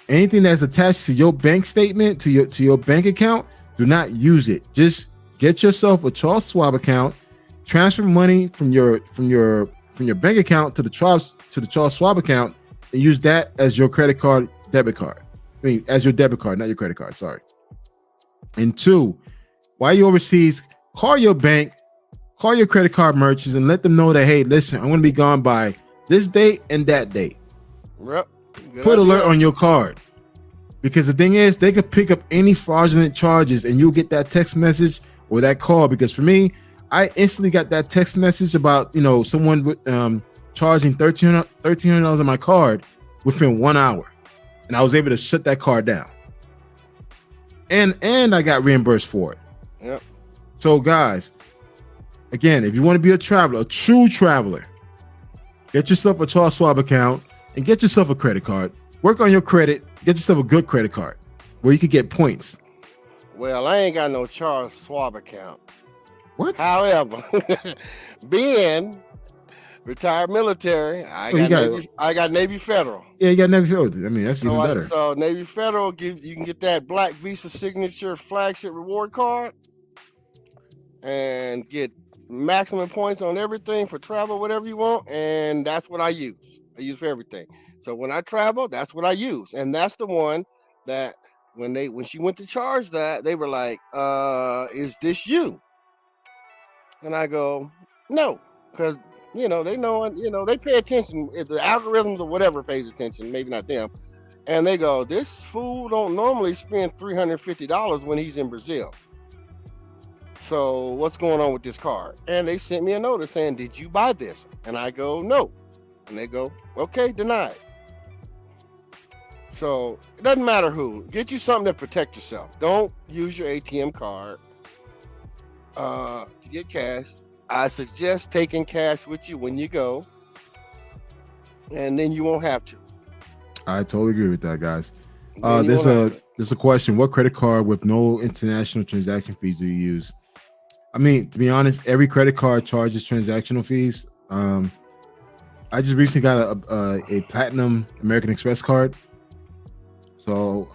Anything that's attached to your bank statement, to your bank account, do not use it. Just get yourself a Charles Schwab account, transfer money from your bank account to the Charles Schwab account, and use that as your debit card. As your debit card, not your credit card. Sorry. And 2, while you're overseas, call your bank, call your credit card merchants, and let them know that, hey, listen, I'm going to be gone by this date and that date. Yep. Put alert on your card, because the thing is, they could pick up any fraudulent charges and you'll get that text message or that call. Because for me, I instantly got that text message about someone charging $1,300 on my card within 1 hour, and I was able to shut that card down, and I got reimbursed for it. Yep. So guys, Again, if you want to be a traveler, a true traveler, get yourself a Charles Schwab account and get yourself a credit card. Work on your credit. Get yourself a good credit card where you can get points. Well, I ain't got no Charles Schwab account. What? However, being retired military, I got Navy Federal. Yeah, you got Navy Federal. I mean, that's even better. So Navy Federal you can get that Black Visa Signature flagship reward card and get maximum points on everything for travel, whatever you want, and that's what I use. I use for everything. So when I travel, that's what I use, and that's the one that when she went to charge that, they were like, "Is this you?" And I go, "No," because they know, they pay attention. If the algorithms or whatever pays attention, maybe not them, and they go, "This fool don't normally spend $350 when he's in Brazil. So what's going on with this card?" And they sent me a notice saying, "Did you buy this?" And I go, "No." And they go, "Okay, denied." So it doesn't matter who. Get you something to protect yourself. Don't use your ATM card to get cash. I suggest taking cash with you when you go, and then you won't have to. I totally agree with that, guys. There's a question. What credit card with no international transaction fees do you use? I mean, to be honest, every credit card charges transactional fees. I just recently got a platinum American Express card. So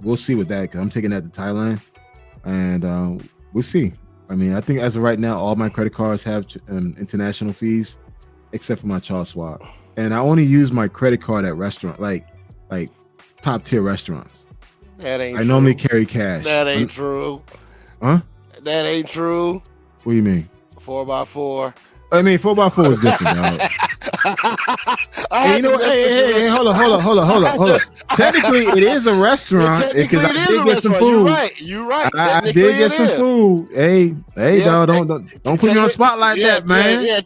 we'll see with that, because I'm taking that to Thailand, and we'll see. I mean, I think as of right now, all my credit cards have international fees, except for my Charles Schwab. And I only use my credit card at restaurant, like top tier restaurants. That ain't I true. normally carry cash. That ain't true. Huh? That ain't true. What do you mean? 4x4. I mean, 4x4 is different, dog. Hey, you know what? Hey, hold on. Technically, it is a restaurant because I did get some food. You're right. I did get some food. Hey, dog, don't put me on the spot like that, man.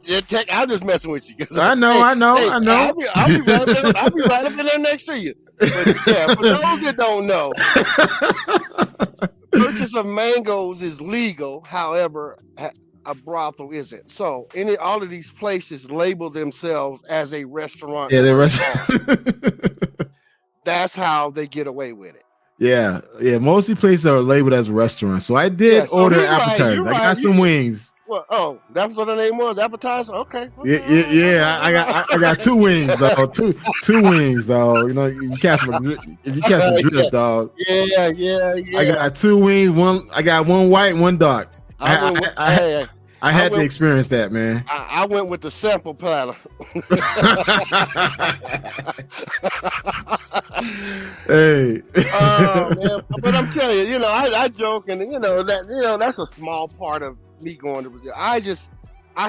I'm just messing with you. I know. I'll be right up in there next to you. But yeah, for those that don't know, purchase of mangoes is legal. However, a brothel isn't. So all of these places label themselves as a restaurant. Yeah, they're restaurant. That's how they get away with it. Yeah. Most of the places are labeled as restaurants. So I did order appetizers. I got some wings. Well, that's what the name was, appetizer. Okay. Yeah. I got 2 wings, though. Two wings, though. You know, you catch the drift, dog. Yeah. I got 2 wings. I got 1 white, 1 dark. I had to experience that, man. I went with the sample platter. Hey. Man, but I'm telling you, I joke, and that's a small part of me going to Brazil. I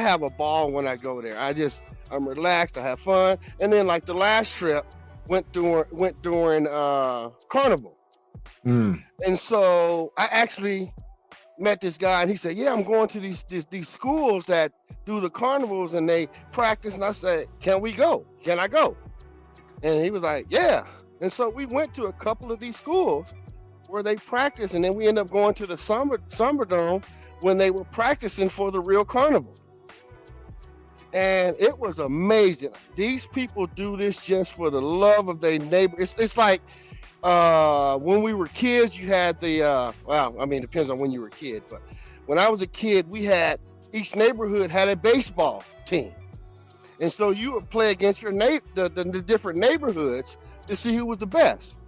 have a ball when I go there. I'm relaxed. I have fun, and then like the last trip went during Carnival, and so I actually met this guy, and he said, "Yeah, I'm going to these schools that do the carnivals and they practice." And I said, "Can we go? Can I go?" And he was like, "Yeah." And so we went to a couple of these schools where they practice, and then we ended up going to the Summer Dome when they were practicing for the real carnival. And it was amazing. These people do this just for the love of their neighbor. It's like when we were kids, you had the it depends on when you were a kid, but when I was a kid, we had each neighborhood had a baseball team, and so you would play against your the different neighborhoods to see who was the best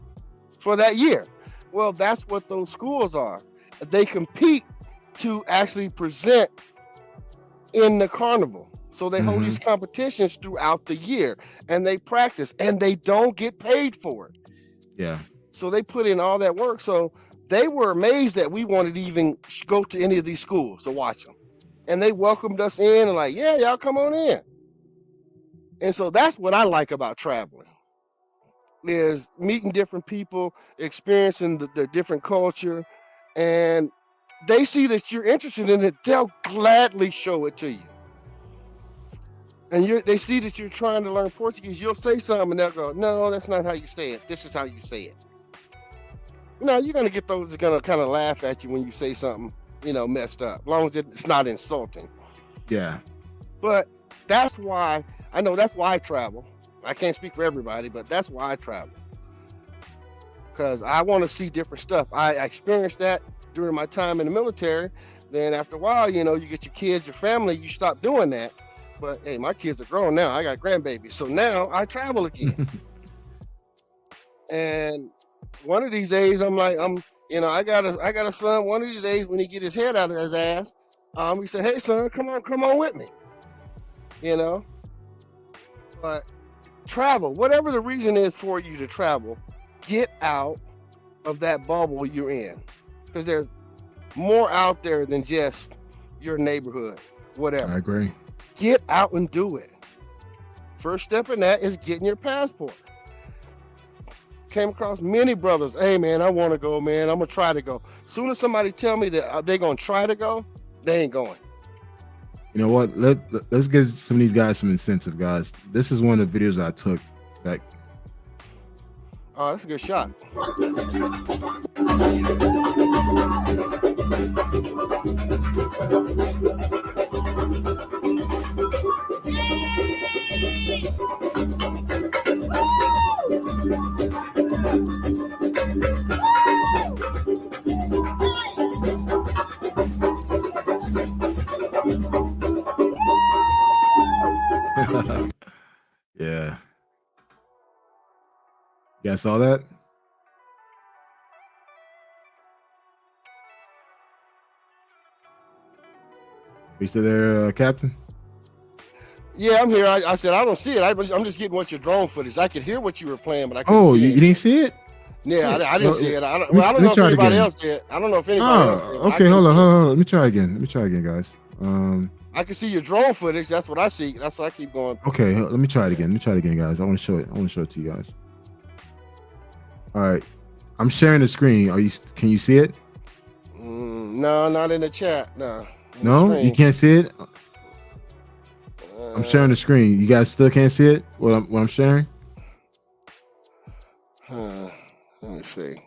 for that year. Well, that's what those schools are. They compete to actually present in the carnival. So they hold these competitions throughout the year, and they practice, and they don't get paid for it. Yeah. So they put in all that work. So they were amazed that we wanted to even go to any of these schools to watch them. And they welcomed us in and like, "Yeah, y'all come on in." And so that's what I like about traveling, is meeting different people, experiencing the different culture, and they see that you're interested in it, they'll gladly show it to you. And they see that you're trying to learn Portuguese, you'll say something and they'll go, "No, that's not how you say it. This is how you say it." You're going to get those that's going to kind of laugh at you when you say something, messed up, as long as it's not insulting. Yeah. But that's why I travel. I can't speak for everybody, but that's why I travel. Because I want to see different stuff. I experienced that during my time in the military. Then after a while, you get your kids, your family, you stop doing that. But hey, my kids are grown now. I got grandbabies. So now I travel again. And one of these days, I got a son. One of these days, when he get his head out of his ass, he said, "Hey, son, come on with me." But travel, whatever the reason is for you to travel, get out of that bubble you're in, because there's more out there than just your neighborhood. Whatever. I agree. Get out and do it. First step in that is getting your passport. Came across many brothers. Hey man, I want to go, man. I'm gonna try to go. Soon as somebody tell me that they're gonna try to go, they ain't going. You know what? Let's give some of these guys some incentive, guys. This is one of the videos I took. Like, oh, that's a good shot. yeah. You guys saw that? You still there, Captain? Yeah, I'm here. I said I don't see it. I'm just getting what your drone footage. I could hear what you were playing, but I couldn't see you didn't see it? Yeah, I didn't see it. I don't let me know if try it anybody again. else did. I don't know if anybody else did. Okay, hold on. Let me try again, guys. I can see your drone footage. That's what I see. That's what I keep going. Okay, let me try it again. Guys. I want to show it to you guys. All right, I'm sharing the screen. Can you see it? No, not in the chat. No, you can't see it. I'm sharing the screen. You guys still can't see it? What I'm sharing? Let me see.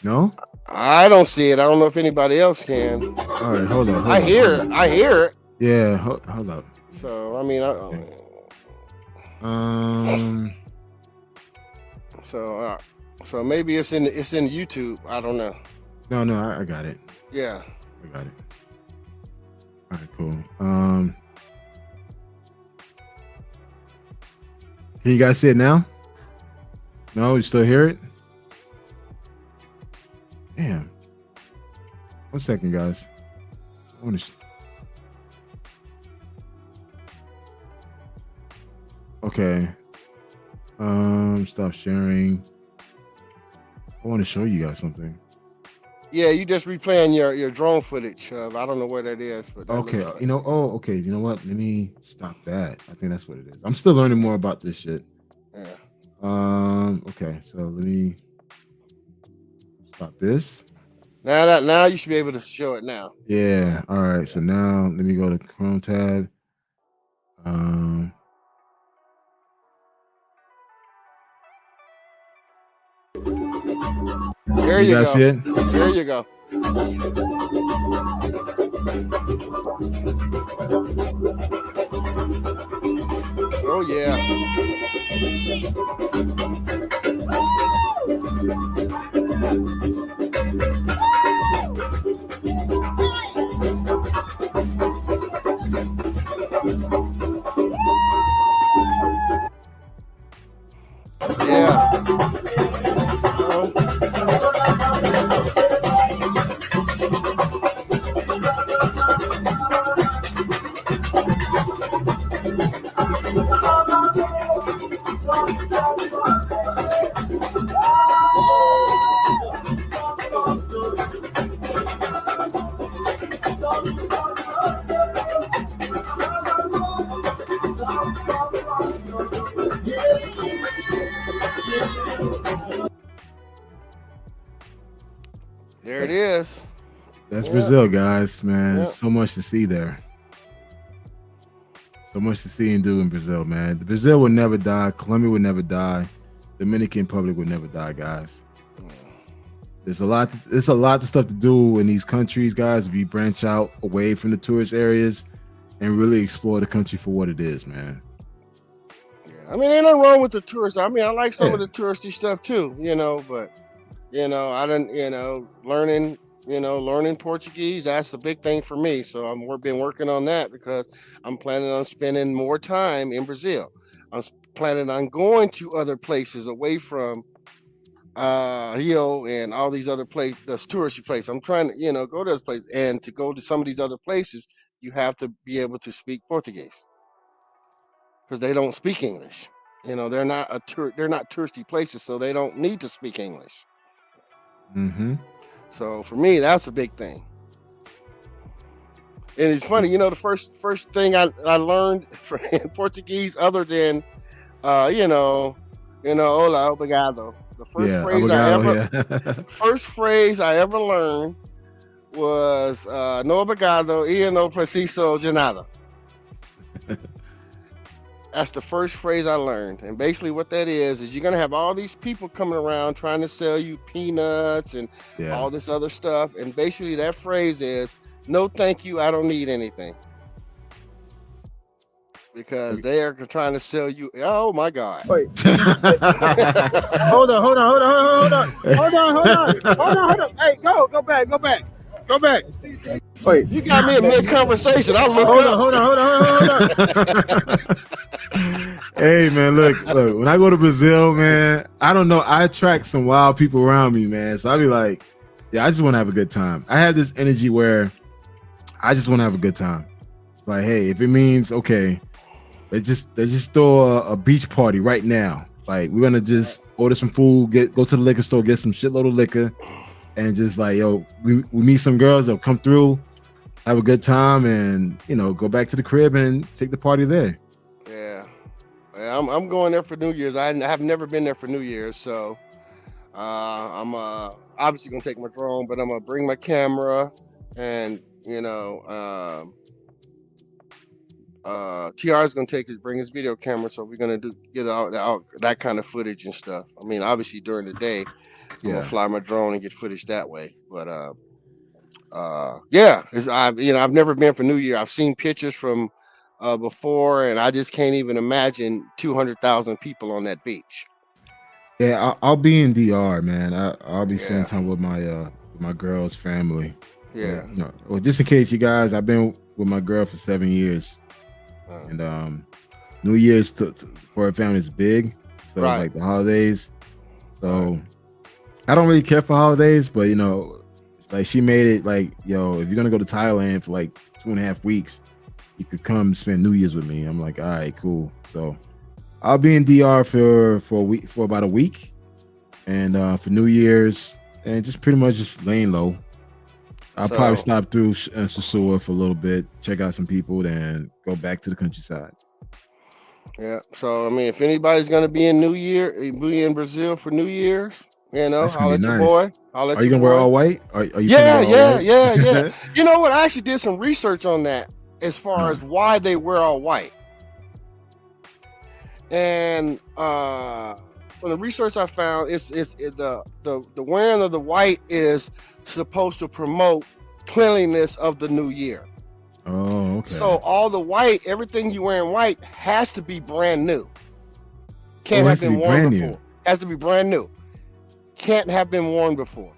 No, I don't see it. I don't know if anybody else can. All right, hold on. I hear it. Yeah, hold up. So I mean, So maybe it's in YouTube. I don't know. No, I got it. Yeah, I got it. All right, cool. Can you guys see it now? No, you still hear it? Damn. 1 second, guys. I want to. Okay. Stop sharing. I want to show you guys something. Yeah, you just replaying your drone footage. I don't know where that is, but that okay. like... Okay. You know what? Let me stop that. I think that's what it is. I'm still learning more about this shit. Yeah. Okay. So let me stop this. Now you should be able to show it now. Yeah. All right. So now let me go to Chrome tab. There you guys go. See it? There you go. Oh yeah. Yeah. There it is. That's Brazil, guys, man. Yeah. So much to see there. So much to see and do in Brazil, man. Brazil will never die. Colombia will never die. Dominican Republic will never die, guys. There's a lot. There's a lot of stuff to do in these countries, guys. If you branch out away from the tourist areas and really explore the country for what it is, man. Yeah, I mean, ain't nothing wrong with the tourists. I mean, I like some of the touristy stuff too, but I didn't, learning Portuguese. That's the big thing for me. So I've been working on that because I'm planning on spending more time in Brazil. I'm planning on going to other places away from Rio and all these other places, the touristy places. I'm trying to, go to those places, and to go to some of these other places, you have to be able to speak Portuguese because they don't speak English. They're not they're not touristy places, so they don't need to speak English. Mm-hmm. So for me, that's a big thing. And it's funny, the first thing I learned in Portuguese, other than hola, obrigado. The first phrase I ever learned was no obrigado e no preciso de nada. That's the first phrase I learned. And basically what that is you're going to have all these people coming around trying to sell you peanuts and all this other stuff. And basically that phrase is, no, thank you. I don't need anything. Because they are trying to sell you. Oh my God. Wait. Hold on. Hey, go back. Wait. You got me in mid-conversation. I'll look up. Hold on. Hey man, look, when I go to Brazil, man, I don't know, I attract some wild people around me, man. So I'll be like, I just want to have a good time. I have this energy where I just want to have a good time. It's like, hey, if it means they just throw a beach party right now. Like, we're gonna just order some food, go to the liquor store, get some shitload of liquor, and just like, we meet some girls, they'll come through, have a good time, and go back to the crib and take the party there. Yeah, I'm going there for New Year's. I have never been there for New Year's, so I'm obviously gonna take my drone, but I'm gonna bring my camera, and TR is gonna bring his video camera, so we're gonna get all that kind of footage and stuff. I mean, obviously during the day, I'm gonna fly my drone and get footage that way. But I've never been for New Year. I've seen pictures from before, and I just can't even imagine 200,000 people on that beach. Yeah, I'll be in DR, man. I'll be spending time with my girl's family. Yeah. Well, just in case you guys, I've been with my girl for 7 years, and New Year's for her family is big, so it's like the holidays. So I don't really care for holidays, but it's like she made it like, if you're gonna go to Thailand for like 2.5 weeks, you could come spend New Year's with me. I'm like, all right, cool. So I'll be in DR for about a week, and for New Year's, and just pretty much just laying low. I'll probably stop through Sosua for a little bit, check out some people, then go back to the countryside. Yeah. So I mean, if anybody's gonna be in Brazil for New Year's, I'll let your boy. Are you gonna wear all white? Are you yeah. You know what? I actually did some research on that as far as why they wear all white. And from the research I found, the wearing of the white is supposed to promote cleanliness of the new year. Oh, okay. So all the white, everything you wear in white has to be brand new. Can't have been worn before. Has to be brand new. Can't have been worn before.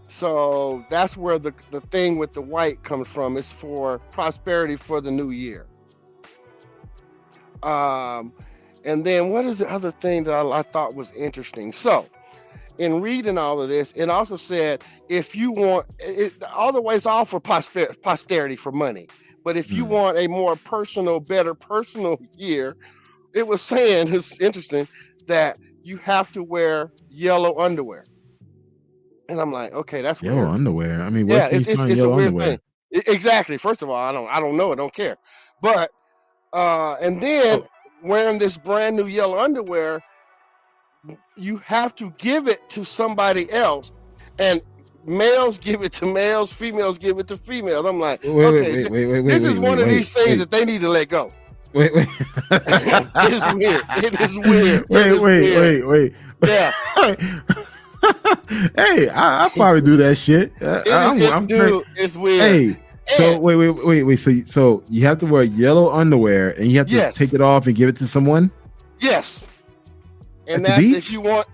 So that's where the thing with the white comes from. It's for prosperity for the new year. And then what is the other thing that I thought was interesting? So in reading all of this, it also said, if you want, all the way it's all for posterity, for money. But if you want a more better personal year, it was saying, it's interesting, that you have to wear yellow underwear. And I'm like, okay, that's yellow weird. Underwear. I mean, it's a weird thing. Exactly. First of all, I don't know. I don't care. But and then wearing this brand new yellow underwear, you have to give it to somebody else, and males give it to males, females give it to females. I'm like, wait, this is one of these things that they need to let go. Wait. It's weird. It is weird. Wait. Yeah. Hey, I'll probably do that shit. It's weird. Hey, so wait. So you have to wear yellow underwear and you have to take it off and give it to someone? Yes. And At the that's beach? if you want.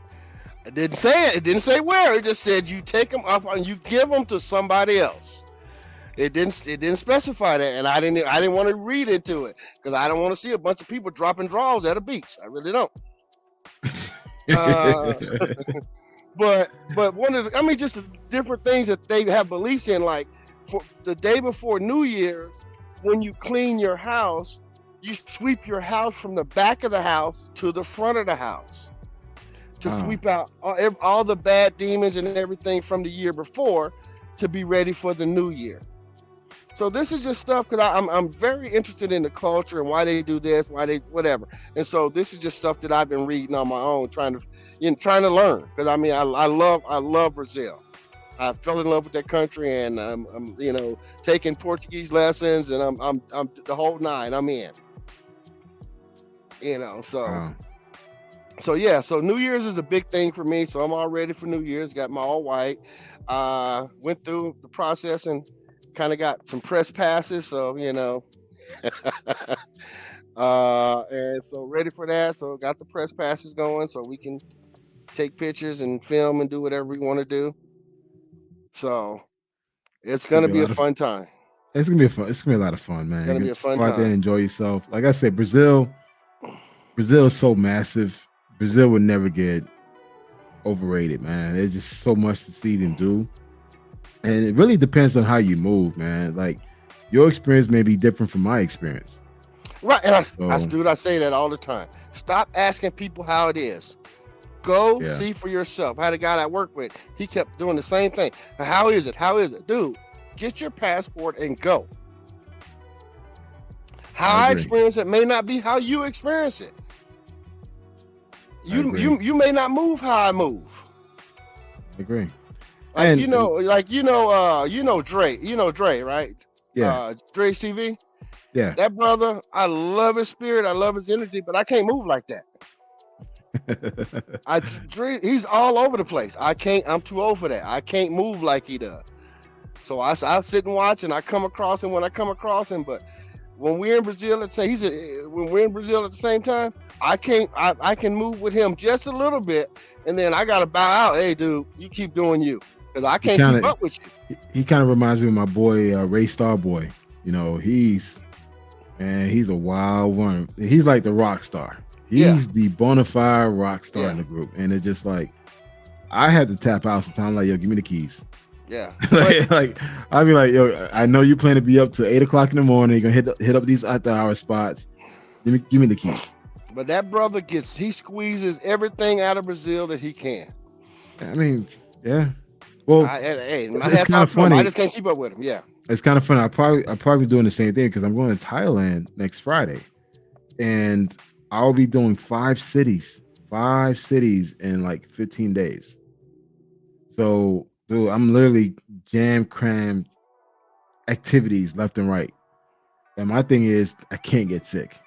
It didn't say it. It didn't say where. It just said you take them off and you give them to somebody else. It didn't specify that, and I didn't want to read into it because I don't want to see a bunch of people dropping draws at a beach. I really don't. But one of the, just the different things that they have beliefs in, like for the day before New Year's, when you clean your house, you sweep your house from the back of the house to the front of the house to sweep out all the bad demons and everything from the year before to be ready for the new year. So this is just stuff because I'm very interested in the culture and why they do this, why they whatever. And so this is just stuff that I've been reading on my own, trying to learn. Because I love Brazil. I fell in love with that country, and I'm taking Portuguese lessons, and I'm the whole nine. I'm in. So yeah. So New Year's is a big thing for me. So I'm all ready for New Year's. Got my all white. Went through the process and kind of got some press passes, so and so ready for that. So got the press passes going so we can take pictures and film and do whatever we want to do. So it's gonna be a fun time. It's gonna be a lot of fun, man. It's gonna be a fun time. Go out there and time. enjoy yourself. Like I said, Brazil is so massive. Brazil would never get overrated, man. There's just so much to see and do. And it really depends on how you move, man. Like your experience may be different from my experience. Right. And I say that all the time. Stop asking people how it is. Go see for yourself. I had a guy that I worked with. He kept doing the same thing. How is it? How is it? Dude, get your passport and go. How I experience it may not be how you experience it. You may not move how I move. I agree. Like, Dre, right? Yeah. Dre's TV. Yeah. That brother, I love his spirit. I love his energy, but I can't move like that. He's all over the place. I can't. I'm too old for that. I can't move like he does. So I sit and watch, and I come across him when I come across him. But when we're in Brazil, when we're in Brazil at the same time, I can move with him just a little bit, and then I gotta bow out. Hey, dude, you keep doing you. Because I can't keep up with you. He kind of reminds me of my boy Ray Starboy. He's a wild one. He's like the rock star. He's the bona fide rock star in the group. And it's just like, I had to tap out sometimes. Like, yo, give me the keys. Yeah. like I'd be like, yo, I know you plan to be up to 8 o'clock in the morning. You're gonna hit up these after hour spots. Give me the keys. But that brother he squeezes everything out of Brazil that he can. I mean, yeah. Well, it's kind of funny. I just can't keep up with him. Yeah, it's kind of funny. I'll probably be doing the same thing because I'm going to Thailand next Friday, and I'll be doing 5 cities in like 15 days. So, dude, I'm literally jam-crammed activities left and right. And my thing is, I can't get sick.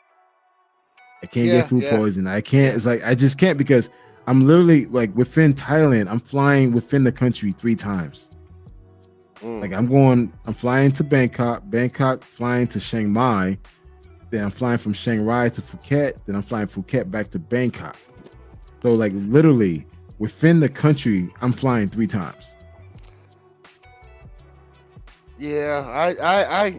I can't get food poisoning. I can't. It's like I just can't because I'm literally like within Thailand. I'm flying within the country 3 times. Like I'm flying to Bangkok, flying to Chiang Mai, then I'm flying from Chiang Rai to Phuket, then I'm flying Phuket back to Bangkok. So like literally within the country, I'm flying 3 times. Yeah, I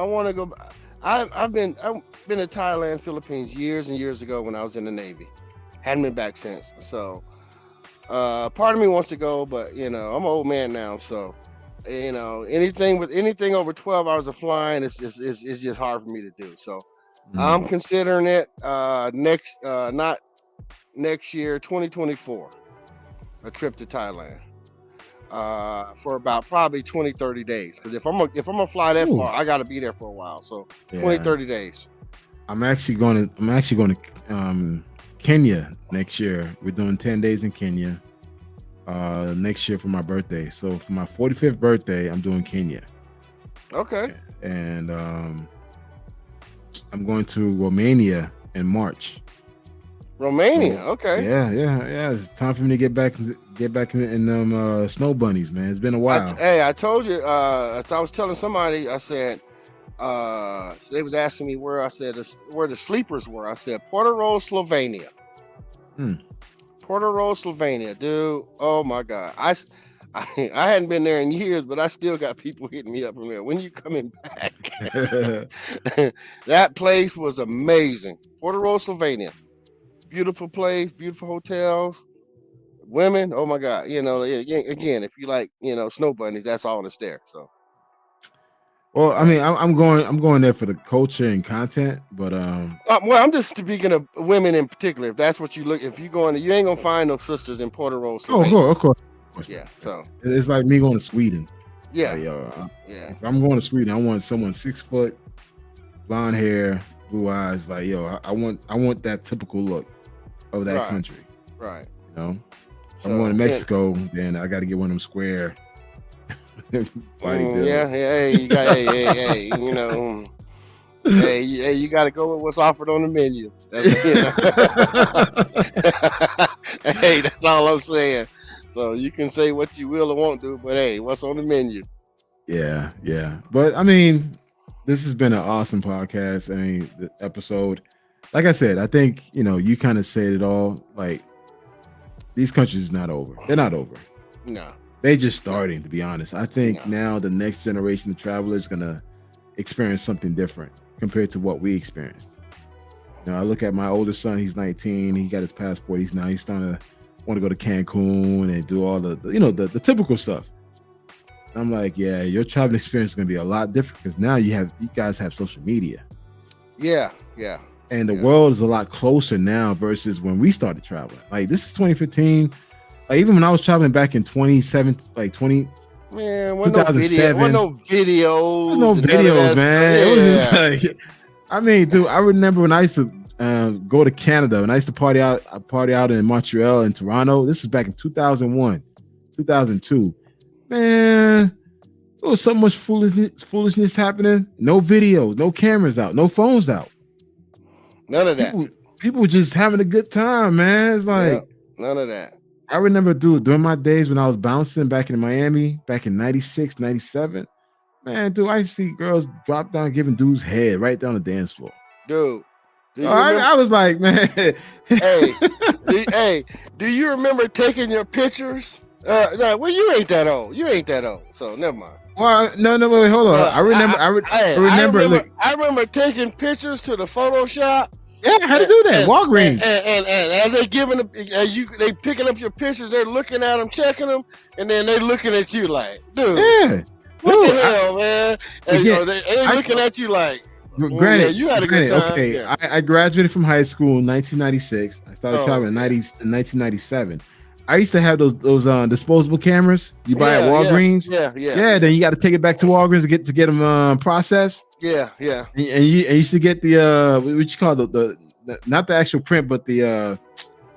want to go. I've been to Thailand, Philippines years and years ago when I was in the Navy. Hadn't been back since. So part of me wants to go, but I'm an old man now, so anything over 12 hours of flying it's just hard for me to do. So I'm considering it not next year, 2024, a trip to Thailand for about probably 20-30 days, because if I'm gonna fly that far, I got to be there for a while. So 20-30 days. I'm actually going to Kenya next year. We're doing 10 days in Kenya next year for my birthday. So for my 45th birthday, I'm doing Kenya. Okay. And I'm going to Romania in March. Romania. So, Okay. Yeah. It's time for me to get back in them snow bunnies, man. It's been a while. I told you. As I was telling somebody, I said, so they was asking me where. I said where the sleepers were. I said Portoroz, Slovenia. Portoroz, Slovenia, dude. Oh my God. I hadn't been there in years, but I still got people hitting me up from there. When you coming back? That place was amazing. Portoroz, Slovenia. Beautiful place, beautiful hotels, women. Oh my God. You know, again, if you like, you know, snow bunnies, that's all that's there. So well, I mean, I'm going there for the culture and content, but well, I'm just speaking of women in particular. If that's what you look, if you going, you ain't gonna find no sisters in Portoroz, Slovenia. of course. Yeah. So it's like me going to Sweden. yeah, Like, yeah. If I'm going to Sweden, I want someone 6 foot, blonde hair, blue eyes. Like, I want that typical look of that country. Right. You know, if I'm going to Mexico, then I got to get one of them square. Hey, you got, hey, you know, hey, you got to go with what's offered on the menu. Hey, that's all I'm saying. So you can say what you will or won't do, but hey, what's on the menu? Yeah. But I mean, this has been an awesome podcast. I mean, the episode, like I said, I think, you know, you kind of said it all. Like, these countries are not over. They're not over. No. They just starting, to be honest. I think now the next generation of travelers is gonna experience something different compared to what we experienced. You know, I look at my oldest son, he's 19, he got his passport, he's starting to want to go to Cancun and do all the the typical stuff. I'm like, yeah, your traveling experience is gonna be a lot different because now you guys have social media. Yeah. And the world is a lot closer now versus when we started traveling. Like, this is 2015. Like, even when I was traveling back in 2007, like 20. Man, wasn't no videos. No videos, man. Yeah. It was just like, I mean, dude, I remember when I used to go to Canada and I used to party out in Montreal and Toronto. This is back in 2001, 2002. Man, there was so much foolishness happening. No videos, no cameras out, no phones out. None of that. People were just having a good time, man. It's like none of that. I remember, dude, during my days when I was bouncing back in Miami, back in 96, 97, man, dude, I used to see girls drop down giving dudes head right down the dance floor. Dude. I was like, man. Do you remember taking your pictures? No, well, you ain't that old. So never mind. Well, no, wait, hold on. I remember taking pictures to the Photoshop. Yeah, I had to do that. Walgreens. And as they they picking up your pictures, they're looking at them, checking them, and then they looking at you like, dude. Yeah. What the hell, man? And, they looking at you like, granted, you had a good time. Okay, yeah. I graduated from high school in 1996. I started traveling in 1997. I used to have those disposable cameras you buy at Walgreens. Yeah. Then you got to take it back to Walgreens to get them processed. Yeah. And you used to get the what you call the not the actual print, but the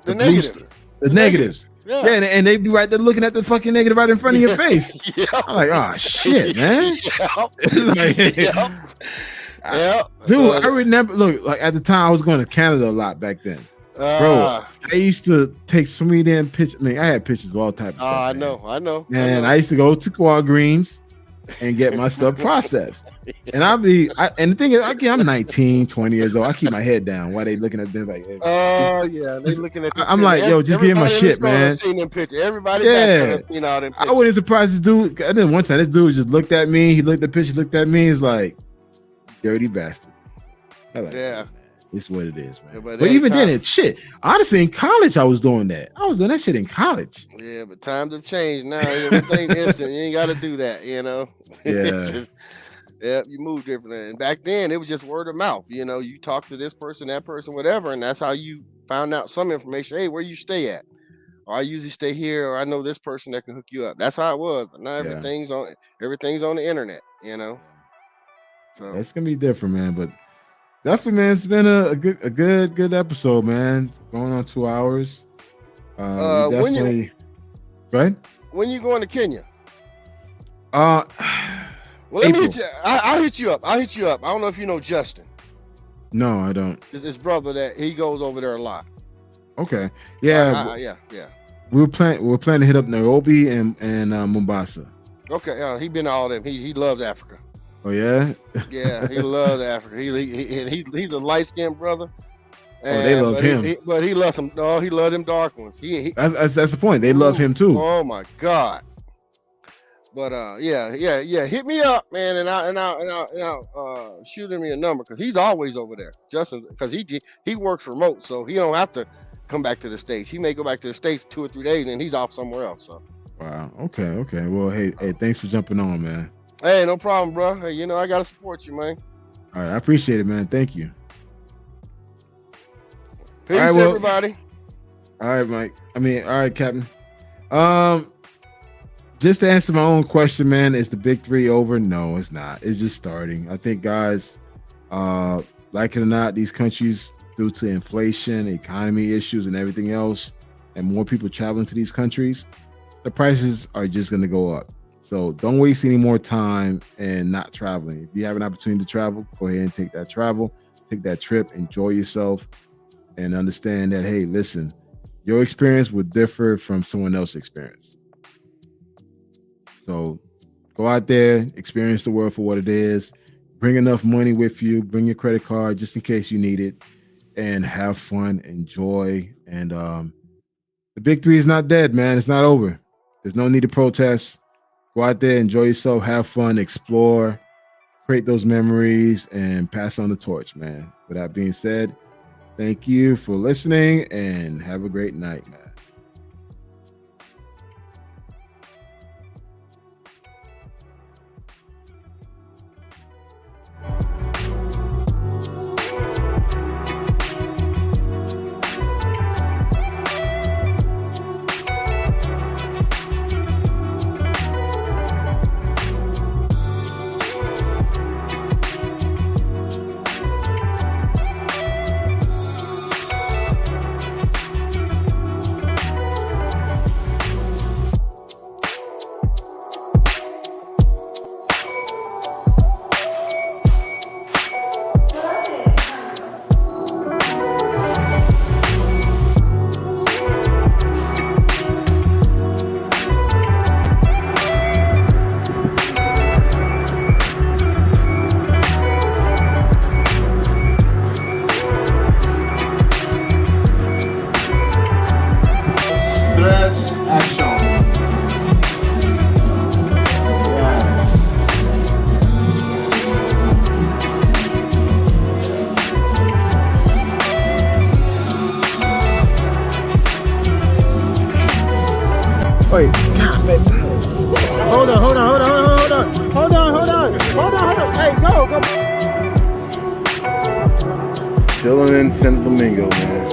negative. The negatives. Yeah, and they'd be right there looking at the fucking negative right in front of your face. I'm like, oh shit, man. Dude, I remember. Look, like at the time, I was going to Canada a lot back then. Bro, I used to take so many damn pictures. I mean, I had pictures of all types of stuff. I know. Man, I used to go to Walgreens and get my stuff processed. And and the thing is, I'm 19, 20 years old. I keep my head down while they looking at this like, they looking at. I'm like, yo, just give him my shit, man. Seen them pictures. Everybody has seen all them pictures. I wasn't surprised this dude. I did one time. This dude just looked at me. He looked at the picture, looked at me. He's like, dirty bastard. It's what it is, man. But even then, it's shit. Honestly, in college, I was doing that. I was doing that shit in college. Yeah, but times have changed now. Everything instant. You ain't got to do that, you know. Yeah. You move differently. And back then, it was just word of mouth. You know, you talk to this person, that person, whatever, and that's how you found out some information. Hey, where you stay at? Or I usually stay here, or I know this person that can hook you up. That's how it was. But now everything's on the internet. You know. So it's gonna be different, man. But definitely, man, it's been a good episode, man. It's going on 2 hours. Definitely. Right? When you going to Kenya? Well, let me hit you. I'll hit you up. I don't know if you know Justin. No, I don't. It's his brother that he goes over there a lot. Okay. Yeah. Yeah. We're planning to hit up Nairobi and Mombasa. Okay. He been to all them. He loves Africa. Oh yeah. Yeah, he loves Africa. He's a light skinned brother. They love him. But he loves them. No, he loves them dark ones. That's the point. They love him too. Oh my God. But yeah. Hit me up, man, and I'll shoot him a number because he's always over there. Justin, because he works remote, so he don't have to come back to the States. He may go back to the States 2 or 3 days, and he's off somewhere else. So. Wow. Okay. Well, hey, thanks for jumping on, man. Hey, no problem, bro. Hey, I gotta support you, man. All right, I appreciate it, man. Thank you. Peace, everybody. All right, Mike. All right, Captain. Just to answer my own question, man, is the big three over? No, it's not. It's just starting. I think, guys, like it or not, these countries, due to inflation, economy issues, and everything else, and more people traveling to these countries, the prices are just going to go up. So don't waste any more time and not traveling. If you have an opportunity to travel, go ahead and take that trip, enjoy yourself, and understand that, hey, listen, your experience would differ from someone else's experience. So go out there, experience the world for what it is, bring enough money with you, bring your credit card just in case you need it, and have fun, enjoy. And the big three is not dead, man. It's not over. There's no need to protest. Go out there, enjoy yourself, have fun, explore, create those memories, and pass on the torch, man. With that being said, thank you for listening and have a great night, man. Wait, God, man. Hold on. Hey, go. Chilling in San Domingo, man.